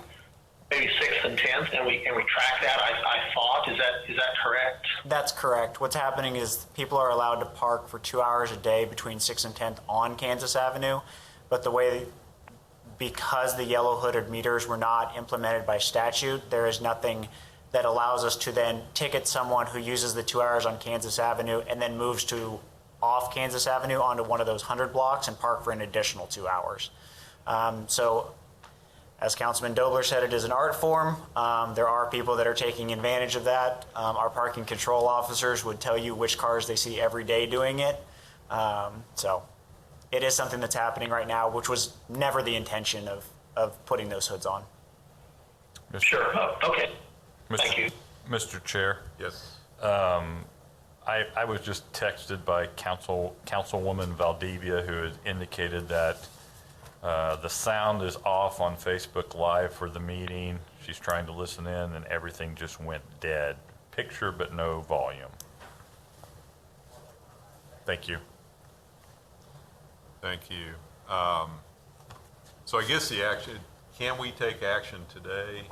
maybe 6th and 10th, and we track that. I thought is that correct? That's correct. What's happening is people are allowed to park for 2 hours a day between 6th and 10th on Kansas Avenue, but because the yellow hooded meters were not implemented by statute, there is nothing that allows us to then ticket someone who uses the 2 hours on Kansas Avenue and then moves to off Kansas Avenue onto one of those 100 blocks and park for an additional 2 hours. So as Councilman Dobler said, it is an art form. There are people that are taking advantage of that. Our parking control officers would tell you which cars they see every day doing it. So it is something that's happening right now, which was never the intention of putting those hoods on. Sure. Oh, okay. Thank you. Mr. Chair, Yes. I was just texted by Councilwoman Valdivia, who has indicated that The sound is off on Facebook Live for the meeting. She's trying to listen in, and everything just went dead. Picture, but no volume. Thank you. Thank you. So I guess the action, can we take action today?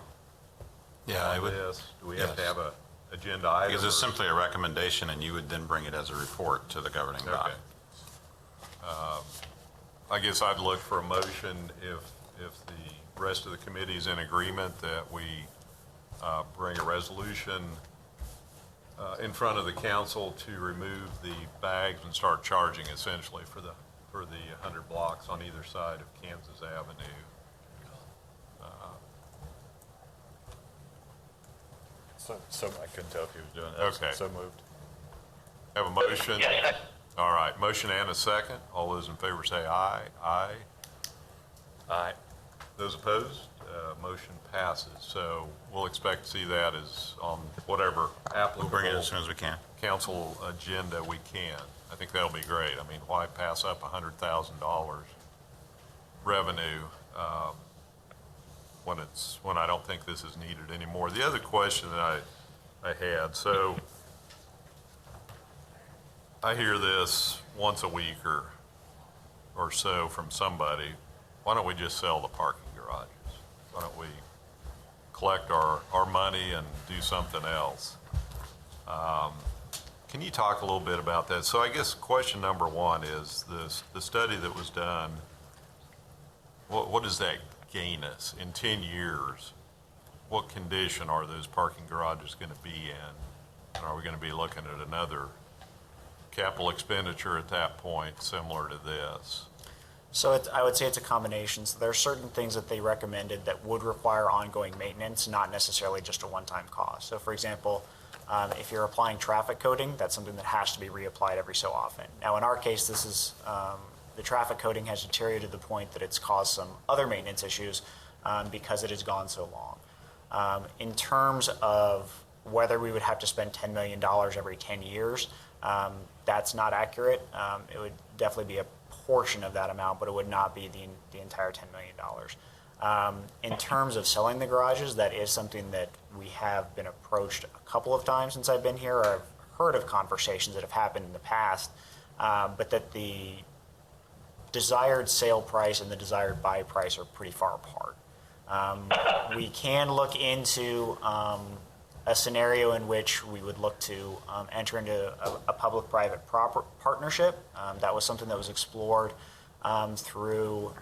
Yeah, I on would, this? Do we have to yes. have a agenda item? because it's or- simply a recommendation, and you would then bring it as a report to the governing body. Okay. I guess I'd look for a motion if the rest of the committee is in agreement that we bring a resolution in front of the council to remove the bags and start charging essentially for the 100 blocks on either side of Kansas Avenue. So I couldn't tell if he was doing that. Okay. So moved. Have a motion? Yes, All right, motion and a second. All those in favor say aye. Aye. Aye. Those opposed, motion passes. So we'll expect to see that as on whatever We'll applicable bring it as soon as we can. council agenda we can. I think that'll be great. I mean, why pass up $100,000 revenue when I don't think this is needed anymore? The other question that I had, so I hear this once a week or so from somebody. Why don't we just sell the parking garages? Why don't we collect our money and do something else? Can you talk a little bit about that? So I guess question number one is the study that was done, what does that gain us in 10 years? What condition are those parking garages going to be in? And are we going to be looking at another capital expenditure at that point similar to this? So I would say it's a combination. So there are certain things that they recommended that would require ongoing maintenance, not necessarily just a one-time cost. So for example, if you're applying traffic coding, that's something that has to be reapplied every so often. Now in our case, this is, the traffic coding has deteriorated to the point that it's caused some other maintenance issues because it has gone so long. In terms of whether we would have to spend $10 million every 10 years, that's not accurate. It would definitely be a portion of that amount, but it would not be the entire $10 million. In terms of selling the garages, that is something that we have been approached a couple of times since I've been here, or I've heard of conversations that have happened in the past, but that the desired sale price and the desired buy price are pretty far apart. We can look into a scenario in which we would look to enter into a public-private partnership. That was something that was explored through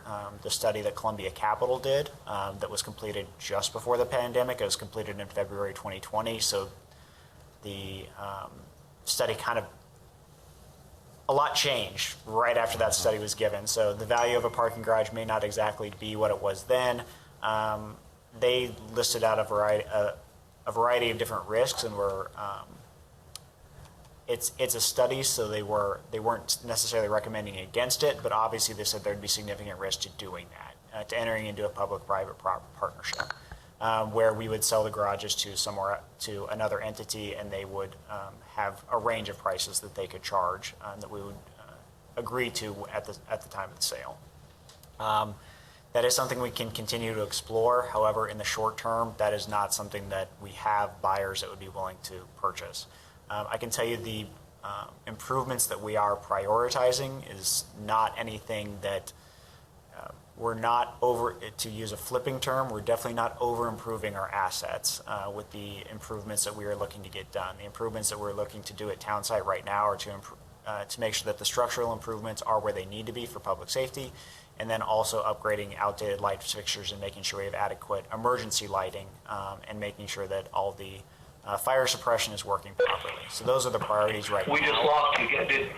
the study that Columbia Capital did that was completed just before the pandemic. It was completed in February 2020, so the study kind of, a lot changed right after that study was given. So the value of a parking garage may not exactly be what it was then. They listed out a variety of different risks, and were it's a study, so they weren't necessarily recommending against it, but obviously they said there'd be significant risk to doing that, to entering into a public-private partnership, where we would sell the garages to another entity, and they would have a range of prices that they could charge that we would agree to at the time of the sale. That is something we can continue to explore. However, in the short term, that is not something that we have buyers that would be willing to purchase. I can tell you the improvements that we are prioritizing is not anything that we're not over, to use a flipping term, we're definitely not over improving our assets with the improvements that we are looking to get done. The improvements that we're looking to do at Townsite right now are to make sure that the structural improvements are where they need to be for public safety, and then also upgrading outdated light fixtures and making sure we have adequate emergency lighting, and making sure that all the fire suppression is working properly. So those are the priorities right now. We just lost you.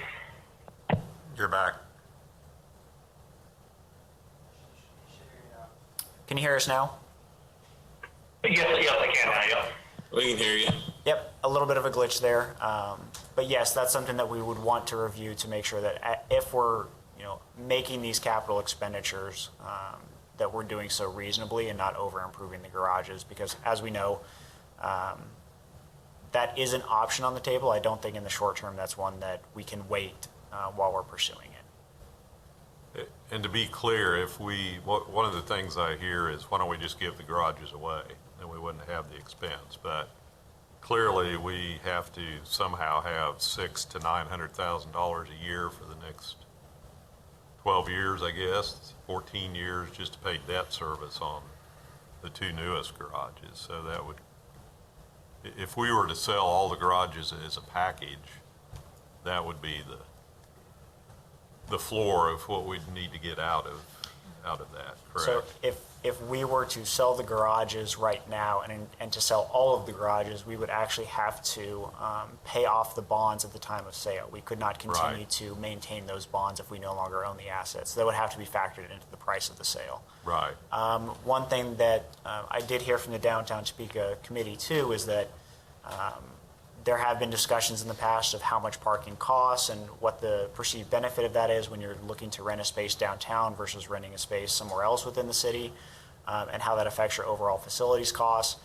You're back. Can you hear us now? Yes, I can now, yeah. We can hear you. Yep, a little bit of a glitch there. But yes, that's something that we would want to review to make sure that if we're making these capital expenditures, that we're doing so reasonably and not over improving the garages, because as we know, that is an option on the table. I don't think in the short term that's one that we can wait while we're pursuing it. And to be clear, one of the things I hear is, why don't we just give the garages away? Then we wouldn't have the expense. But clearly, we have to somehow have $600,000 to $900,000 a year for the next 12 years, I guess, 14 years, just to pay debt service on the two newest garages. So that would, if we were to sell all the garages as a package, that would be the floor of what we'd need to get out of that, So correct? if we were to sell the garages right now and to sell all of the garages, we would actually have to pay off the bonds at the time of sale. We could not continue Right. to maintain those bonds if we no longer own the assets. That would have to be factored into the price of the sale. Right. One thing that I did hear from the Downtown Topeka Committee too is that there have been discussions in the past of how much parking costs and what the perceived benefit of that is when you're looking to rent a space downtown versus renting a space somewhere else within the city, and how that affects your overall facilities costs.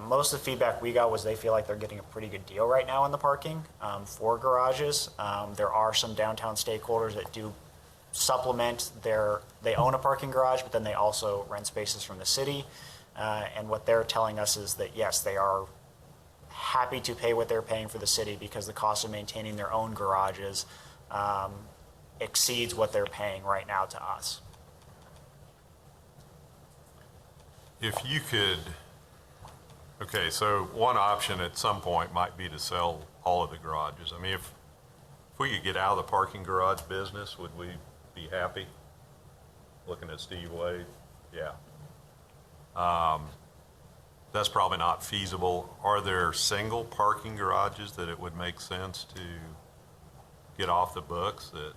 Most of the feedback we got was they feel like they're getting a pretty good deal right now in the parking for garages. There are some downtown stakeholders that do supplement they own a parking garage, but then they also rent spaces from the city. And what they're telling us is that, yes, they are happy to pay what they're paying for the city because the cost of maintaining their own garages exceeds what they're paying right now to us. If you could, okay, so one option at some point might be to sell all of the garages. I mean, if we could get out of the parking garage business, would we be happy? Looking at Steve Wade, yeah. That's probably not feasible. Are there single parking garages that it would make sense to get off the books that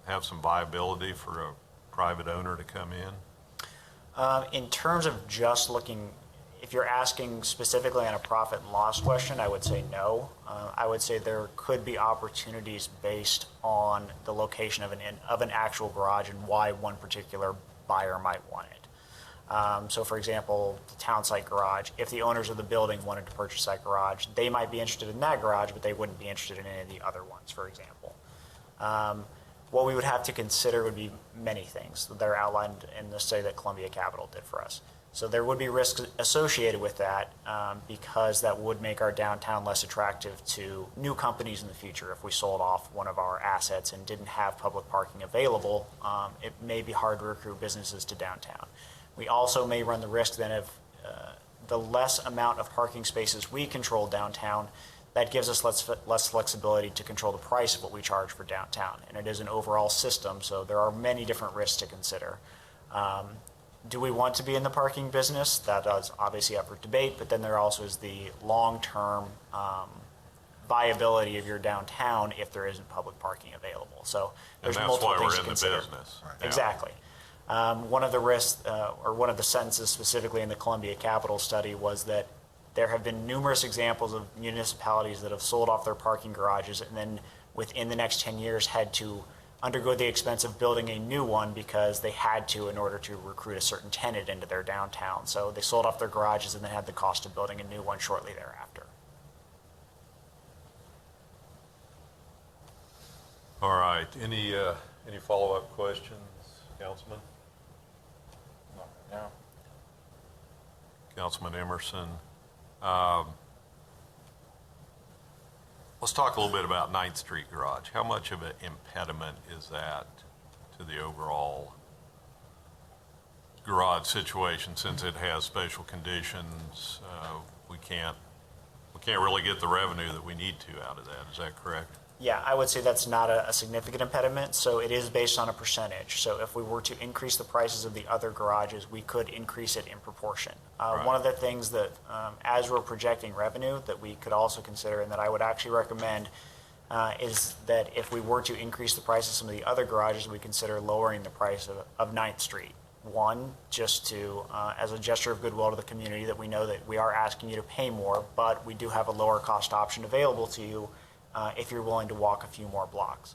have some viability for a private owner to come in? In terms of just looking, if you're asking specifically on a profit and loss question, I would say no. I would say there could be opportunities based on the location of an actual garage and why one particular buyer might want it. So for example, the town site garage, if the owners of the building wanted to purchase that garage, they might be interested in that garage, but they wouldn't be interested in any of the other ones, for example. What we would have to consider would be many things that are outlined in the study that Columbia Capital did for us. So there would be risks associated with that because that would make our downtown less attractive to new companies in the future. If we sold off one of our assets and didn't have public parking available, it may be hard to recruit businesses to downtown. We also may run the risk then of the less amount of parking spaces we control downtown, that gives us less flexibility to control the price of what we charge for downtown. And it is an overall system, so there are many different risks to consider. Do we want to be in the parking business? That is obviously up for debate, but then there also is the long-term viability of your downtown if there isn't public parking available. So there's multiple things to consider. And that's why we're in the business. Yeah. Exactly. One of the risks, or one of the sentences specifically in the Columbia Capital study was that there have been numerous examples of municipalities that have sold off their parking garages and then within the next 10 years had to undergo the expense of building a new one because they had to in order to recruit a certain tenant into their downtown. So they sold off their garages and then had the cost of building a new one shortly thereafter. All right, any follow-up questions, Councilman? No. Councilman Emerson. Let's talk a little bit about 9th Street Garage. How much of an impediment is that to the overall garage situation since it has special conditions? We can't really get the revenue that we need to out of that. Is that correct? Yeah, I would say that's not a significant impediment. So it is based on a percentage. So if we were to increase the prices of the other garages, we could increase it in proportion. Right. One of the things that, as we're projecting revenue, that we could also consider and that I would actually recommend is that if we were to increase the price of some of the other garages, we consider lowering the price of 9th Street. One, just to, as a gesture of goodwill to the community, that we know that we are asking you to pay more, but we do have a lower cost option available to you if you're willing to walk a few more blocks.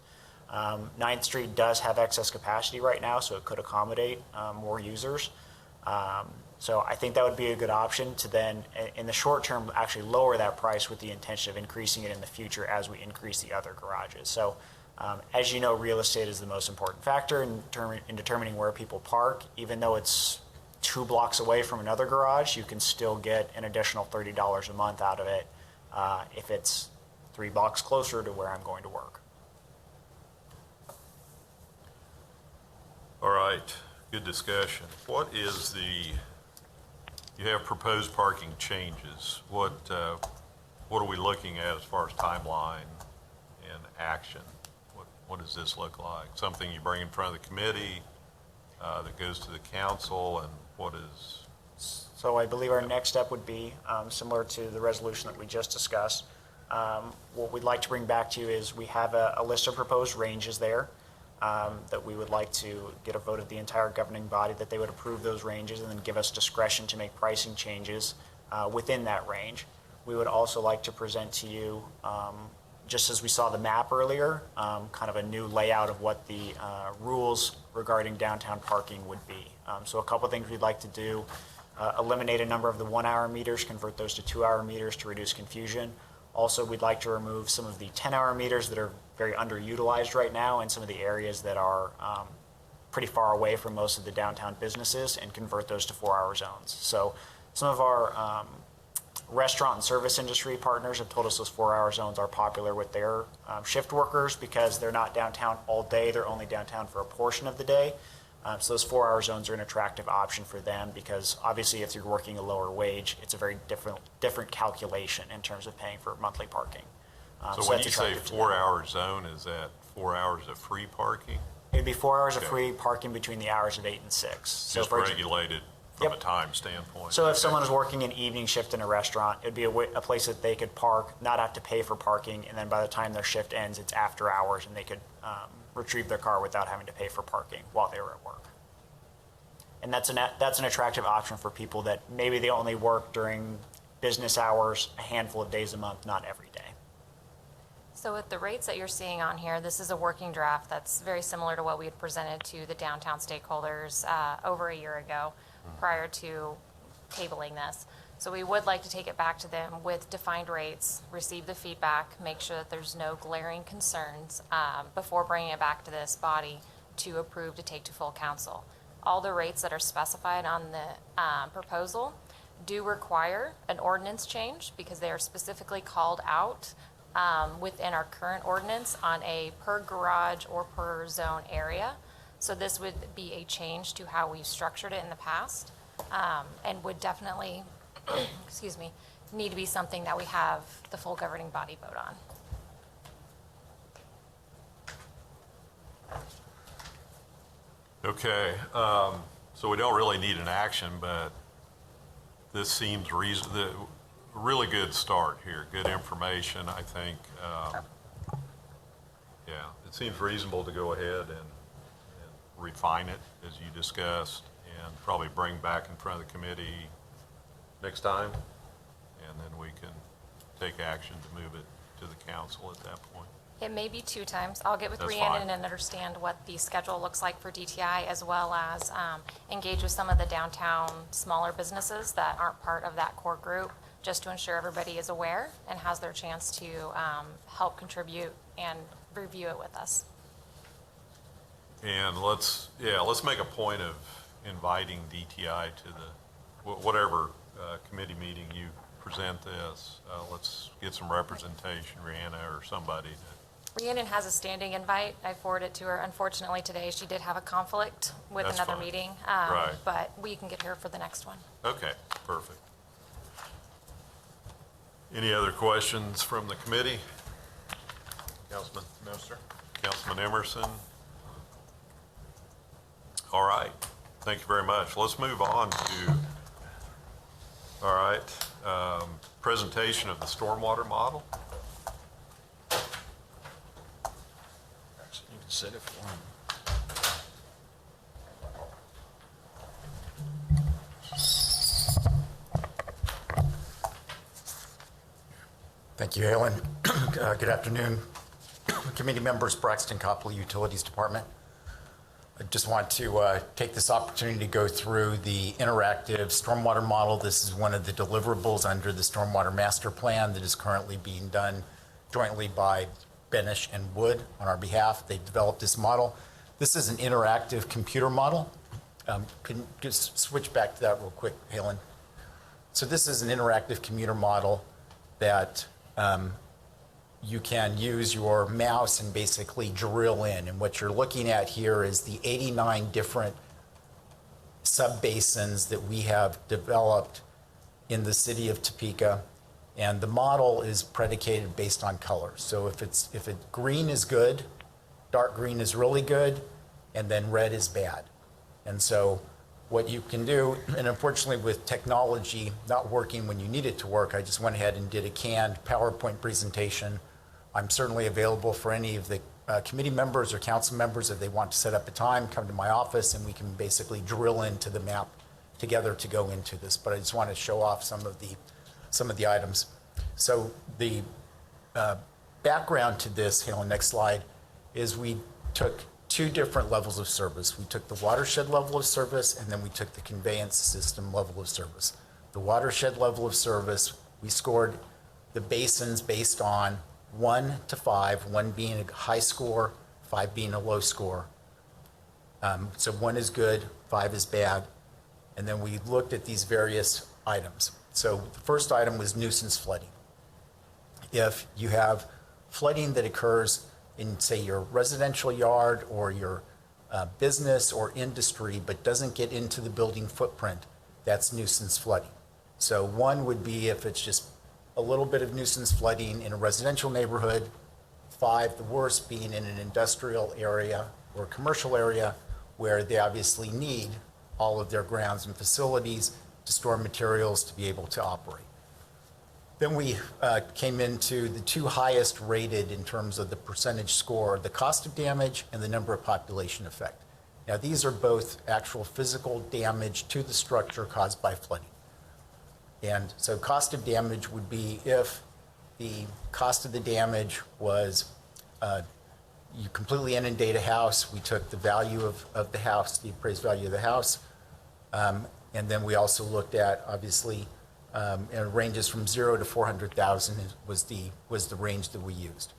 9th Street does have excess capacity right now, so it could accommodate more users. So I think that would be a good option to then, in the short term, actually lower that price with the intention of increasing it in the future as we increase the other garages. So As you know, real estate is the most important factor in determining where people park. Even though it's 2 blocks away from another garage, you can still get an additional $30 a month out of it if it's 3 blocks closer to where I'm going to work. All right, good discussion. What is you have proposed parking changes. What are we looking at as far as timeline and action? What does this look like? Something you bring in front of the committee that goes to the council, and what is? So I believe our next step would be similar to the resolution that we just discussed. What we'd like to bring back to you is we have a list of proposed ranges there that we would like to get a vote of the entire governing body that they would approve those ranges and then give us discretion to make pricing changes within that range. We would also like to present to you, just as we saw the map earlier, kind of a new layout of what the rules regarding downtown parking would be. So a couple of things we'd like to do, eliminate a number of the 1-hour meters, convert those to 2-hour meters to reduce confusion. Also, we'd like to remove some of the 10-hour meters that are very underutilized right now in some of the areas that are pretty far away from most of the downtown businesses and convert those to 4-hour zones. So some of our restaurant and service industry partners have told us those 4-hour zones are popular with their shift workers because they're not downtown all day, they're only downtown for a portion of the day. So those 4-hour zones are an attractive option for them because obviously if you're working a lower wage, it's a very different calculation in terms of paying for monthly parking. So when that's you say attractive to them. 4-hour zone, is that 4 hours of free parking? It'd be 4 hours of Okay. free parking between the hours of 8 and 6. So Just for example- regulated from a Yep. time standpoint? So if Okay. someone is working an evening shift in a restaurant, it'd be a place that they could park, not have to pay for parking, and then by the time their shift ends, it's after hours, and they could retrieve their car without having to pay for parking while they were at work. And that's an attractive option for people that maybe they only work during business hours a handful of days a month, not every day. So with the rates that you're seeing on here, this is a working draft that's very similar to what we had presented to the downtown stakeholders over a year ago prior to tabling this. So we would like to take it back to them with defined rates, receive the feedback, make sure that there's no glaring concerns before bringing it back to this body to approve to take to full council. All the rates that are specified on the proposal do require an ordinance change because they are specifically called out within our current ordinance on a per garage or per zone area. So this would be a change to how we've structured it in the past and would definitely, excuse me, need to be something that we have the full governing body vote on. Okay, so we don't really need an action, but this seems a really good start here, good information, I think. Yeah, it seems reasonable to go ahead and refine it, as you discussed, and probably bring back in front of the committee next time, and then we can take action to move it to the council at that point. It may be 2 times. I'll get with That's Rhiannon fine. and understand what the schedule looks like for DTI, as well as engage with some of the downtown smaller businesses that aren't part of that core group, just to ensure everybody is aware and has their chance to help contribute and review it with us. And let's make a point of inviting DTI to the, whatever committee meeting you present this. Let's get some representation, Rihanna or somebody. Rhiannon has a standing invite. I forwarded it to her. Unfortunately, today she did have a conflict with That's another fine. meeting. Right. But we can get her for the next one. Okay, perfect. Any other questions from the committee? Councilman? No, sir. Councilman Emerson? All right, thank you very much. Let's move on to, all right, presentation of the stormwater model. You can sit if you want. Thank you, Alan. Good afternoon, committee members, Braxton Copley, Utilities Department. I just want to take this opportunity to go through the interactive stormwater model. This is one of the deliverables under the Stormwater Master Plan that is currently being done jointly by Benish and Wood on our behalf. They developed this model. This is an interactive computer model. Can you just switch back to that real quick, Halen? So this is an interactive commuter model that you can use your mouse and basically drill in. And what you're looking at here is the 89 different subbasins that we have developed in the city of Topeka. And the model is predicated based on color. So if green is good, dark green is really good, and then red is bad. And so what you can do, and unfortunately with technology not working when you need it to work, I just went ahead and did a canned PowerPoint presentation. I'm certainly available for any of the committee members or council members if they want to set up a time, come to my office, and we can basically drill into the map together to go into this. But I just want to show off some of the items. So the background to this, Helen, next slide, is we took two different levels of service. We took the watershed level of service, and then we took the conveyance system level of service. The watershed level of service, we scored the basins based on 1 to 5, 1 being a high score, 5 being a low score. So 1 is good, 5 is bad. And then we looked at these various items. So the first item was nuisance flooding. If you have flooding that occurs in, say, your residential yard or your business or industry, but doesn't get into the building footprint, that's nuisance flooding. So 1 would be if it's just a little bit of nuisance flooding in a residential neighborhood. 5, the worst, being in an industrial area or commercial area where they obviously need all of their grounds and facilities to store materials to be able to operate. Then we came into the 2 highest rated in terms of the percentage score, the cost of damage and the number of population effect. Now, these are both actual physical damage to the structure caused by flooding. And so cost of damage would be if the cost of the damage was you completely inundate a house, we took the value of the house, the appraised value of the house, and then we also looked at, obviously, and it ranges from 0 to 400,000 was the range that we used.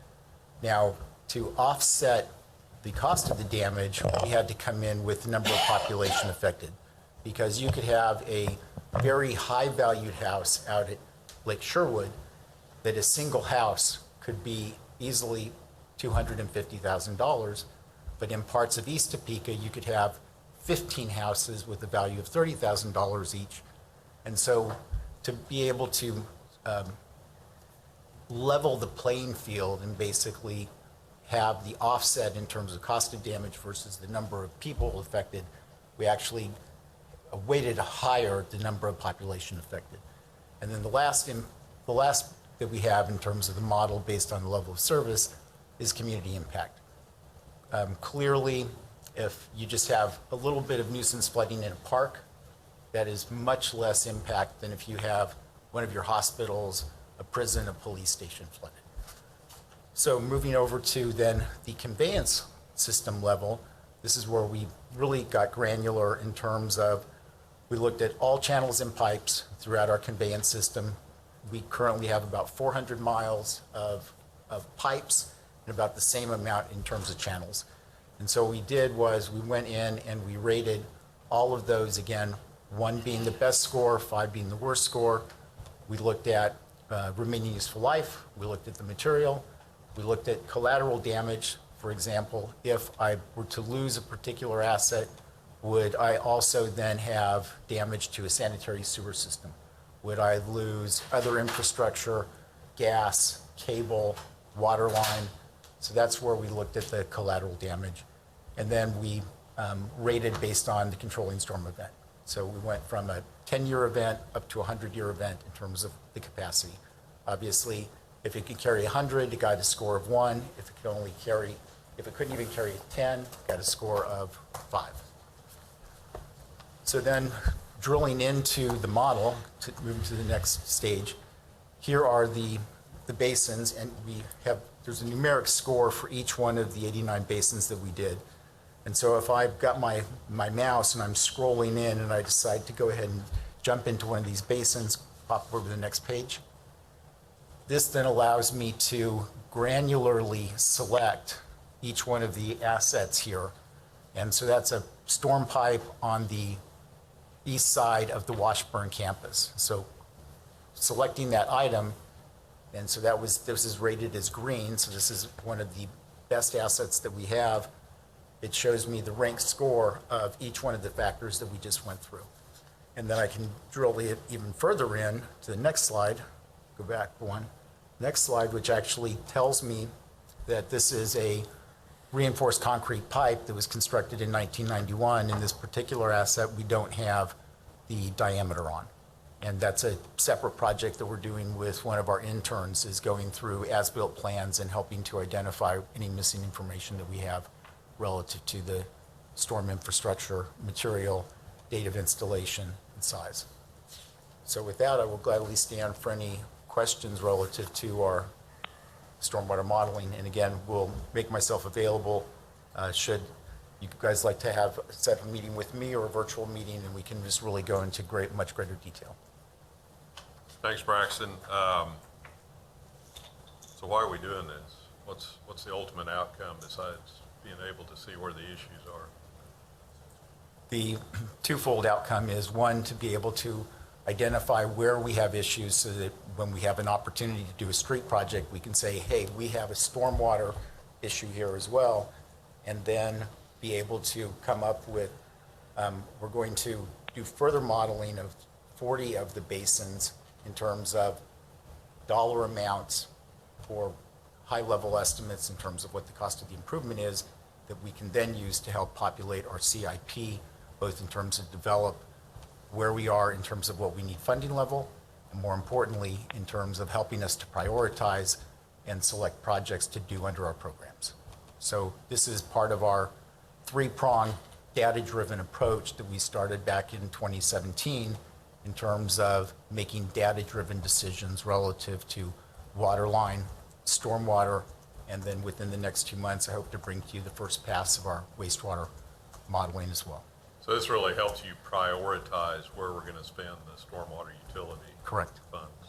Now, to offset the cost of the damage, we had to come in with the number of population affected, because you could have a very high valued house out at Lake Sherwood that a single house could be easily $250,000, but in parts of East Topeka, you could have 15 houses with a value of $30,000 each. And so to be able to level the playing field and basically have the offset in terms of cost of damage versus the number of people affected, we actually weighted higher the number of population affected. And then the last that we have in terms of the model based on the level of service is community impact. Clearly, if you just have a little bit of nuisance flooding in a park, that is much less impact than if you have one of your hospitals, a prison, a police station flooded. So moving over to then the conveyance system level, this is where we really got granular in terms of we looked at all channels and pipes throughout our conveyance system. We currently have about 400 miles of pipes and about the same amount in terms of channels. And so what we did was we went in and we rated all of those, again, 1 being the best score, 5 being the worst score. We looked at remaining useful life. We looked at the material. We looked at collateral damage. For example, if I were to lose a particular asset, would I also then have damage to a sanitary sewer system? Would I lose other infrastructure, gas, cable, water line? So that's where we looked at the collateral damage. And then we rated based on the controlling storm event. So we went from a 10-year event up to a 100-year event in terms of the capacity. Obviously, if it could carry 100, it got a score of 1. If it couldn't even carry 10, it got a score of 5. So then drilling into the model to move to the next stage, here are the basins, and there's a numeric score for each one of the 89 basins that we did. And so if I've got my mouse and I'm scrolling in and I decide to go ahead and jump into one of these basins, pop over to the next page. This then allows me to granularly select each one of the assets here. And so that's a storm pipe on the east side of the Washburn campus. So selecting that item, and so this is rated as green, so this is one of the best assets that we have. It shows me the rank score of each one of the factors that we just went through. And then I can drill it even further in to the next slide. Go back one. Next slide, which actually tells me that this is a reinforced concrete pipe that was constructed in 1991. In this particular asset, we don't have the diameter on. And that's a separate project that we're doing with one of our interns, is going through as-built plans and helping to identify any missing information that we have relative to the storm infrastructure, material, date of installation, and size. So with that, I will gladly stand for any questions relative to our stormwater modeling. And again, will make myself available should you guys like to have a set meeting with me or a virtual meeting, and we can just really go into much greater detail. Thanks, Braxton. So why are we doing this? What's the ultimate outcome besides being able to see where the issues are? The twofold outcome is, one, to be able to identify where we have issues so that when we have an opportunity to do a street project, we can say, hey, we have a stormwater issue here as well, and then be able to come up with, we're going to do further modeling of 40 of the basins in terms of dollar amounts or high-level estimates in terms of what the cost of the improvement is, that we can then use to help populate our CIP, both in terms of develop where we are in terms of what we need funding level, and more importantly, in terms of helping us to prioritize and select projects to do under our programs. So this is part of our three-pronged data-driven approach that we started back in 2017 in terms of making data-driven decisions relative to water line, stormwater, and then within the next 2 months, I hope to bring to you the first pass of our wastewater modeling as well. So this really helps you prioritize where we're going to spend the stormwater utility Correct. funds.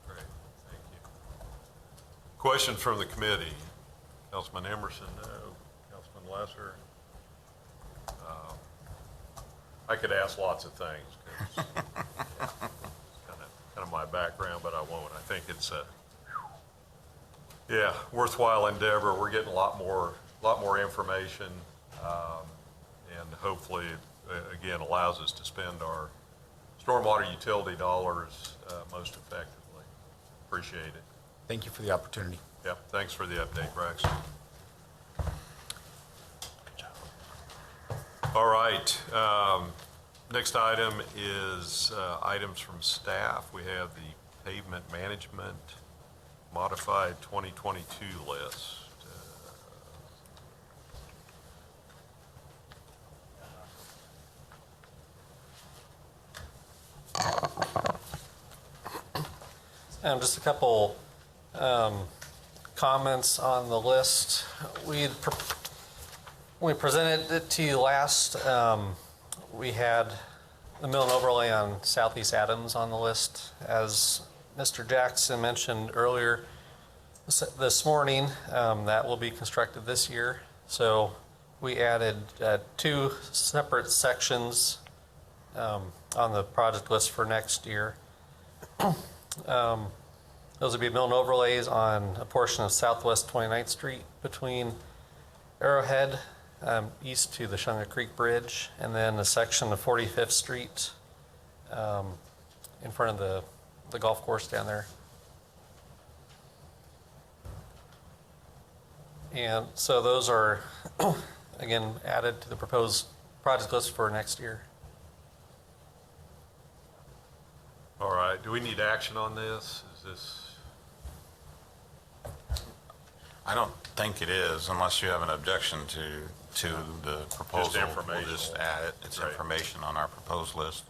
Great, thank you. Question from the committee. Councilman Emerson, no. Councilman Lesser. I could ask lots of things, 'cause it's kind of my background, but I won't. I think it's a worthwhile endeavor. We're getting a lot more information, and hopefully, again, allows us to spend our stormwater utility dollars most effectively. Appreciate it. Thank you for the opportunity. Yep, thanks for the update, Braxton. All right, next item is items from staff. We have the pavement management modified 2022 list. Just a couple comments on the list. When we presented it to you last, we had the mill and overlay on Southeast Adams on the list. As Mr. Jackson mentioned earlier this morning, that will be constructed this year. So we added 2 separate sections on the project list for next year. Those would be mill and overlays on a portion of Southwest 29th Street between Arrowhead east to the Shunga Creek Bridge, and then a section of 45th Street in front of the golf course down there. And so those are, again, added to the proposed project list for next year. All right, do we need action on this? Is this? I don't think it is, unless you have an objection to the proposal. Just informational. We'll just add it. It's Right. information on our proposed list.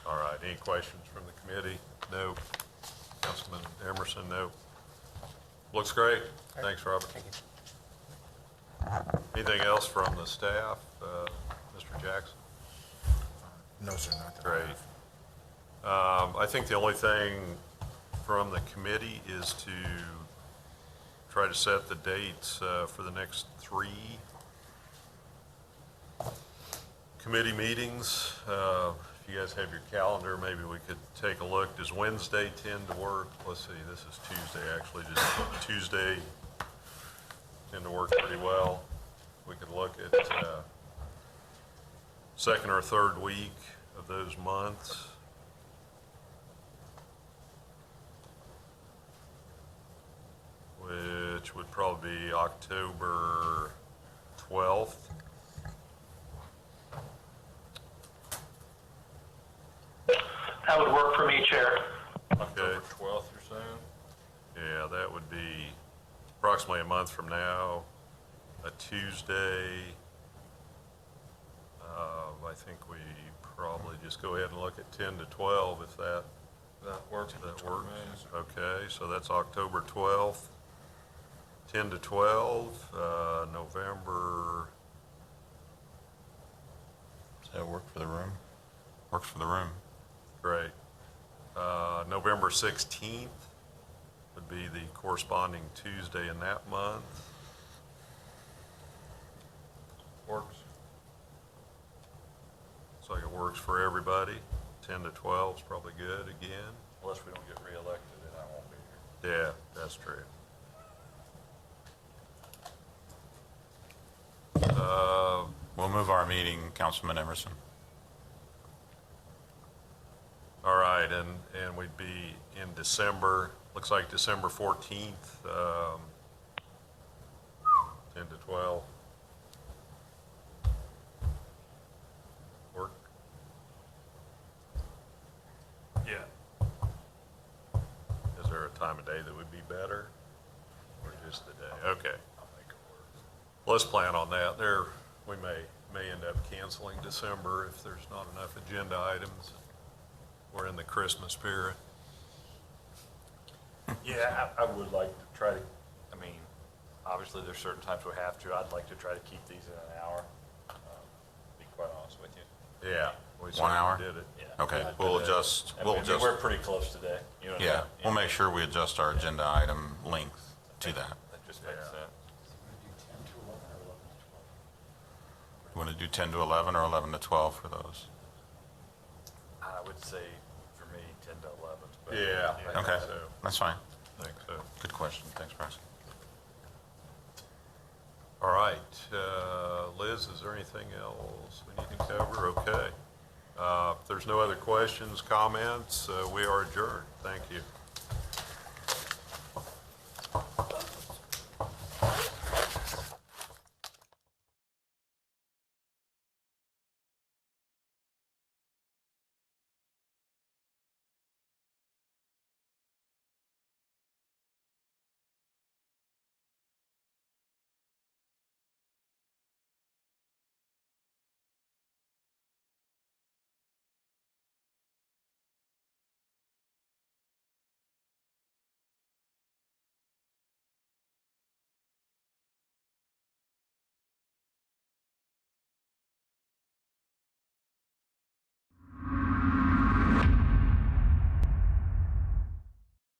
All right, any questions from the committee? No. Councilman Emerson, no. Looks great. Thanks, Robert. Thank you. Anything else from the staff? Mr. Jackson? No, sir, not that. Great. I think the only thing from the committee is to try to set the dates for the next 3 committee meetings. If you guys have your calendar, maybe we could take a look. Does Wednesday tend to work? Let's see, this is Tuesday, actually. Does Tuesday tend to work pretty well? We could look at second or third week of those months. Which would probably be October 12th. That would work for me, Chair. Okay. 12th, you're saying? Yeah, that would be approximately a month from now, a Tuesday. I think we probably just go ahead and look at 10 to 12 if that works. Okay, so that's October 12th, 10 to 12, November. Does that work for the room? Works for the room. Great. November 16th would be the corresponding Tuesday in that month. Works. Looks like it works for everybody. 10 to 12 is probably good again. Unless we don't get reelected, then I won't be here. Yeah, that's true. We'll move our meeting, Councilman Emerson. All right, and we'd be in December, looks like December 14th, 10 to 12. Work? Yeah. Is there a time of day that would be better? Or just the day? Okay. I'll make it work. Let's plan on that. We may end up canceling December if there's not enough agenda items. We're in the Christmas period. Yeah, I would like to try to, I mean, obviously there's certain times we have to. I'd like to try to keep these in an hour, be quite honest with you. Yeah. We 1 hour? certainly did it. Yeah. Okay, But, we'll adjust, I we'll mean, adjust. we're pretty close today, you know what I Yeah, mean? we'll make sure we adjust our agenda item length to that. That just makes Yeah. sense. You want to do 10 to 11 or 11 to 12 for those? I would say, for me, 10 to 11 is better. Yeah. I think Okay, so. that's fine. I think so. Good question. Thanks, Bryce. All right, Liz, is there anything else we need to cover? Okay. If there's no other questions, comments, we are adjourned. Thank you.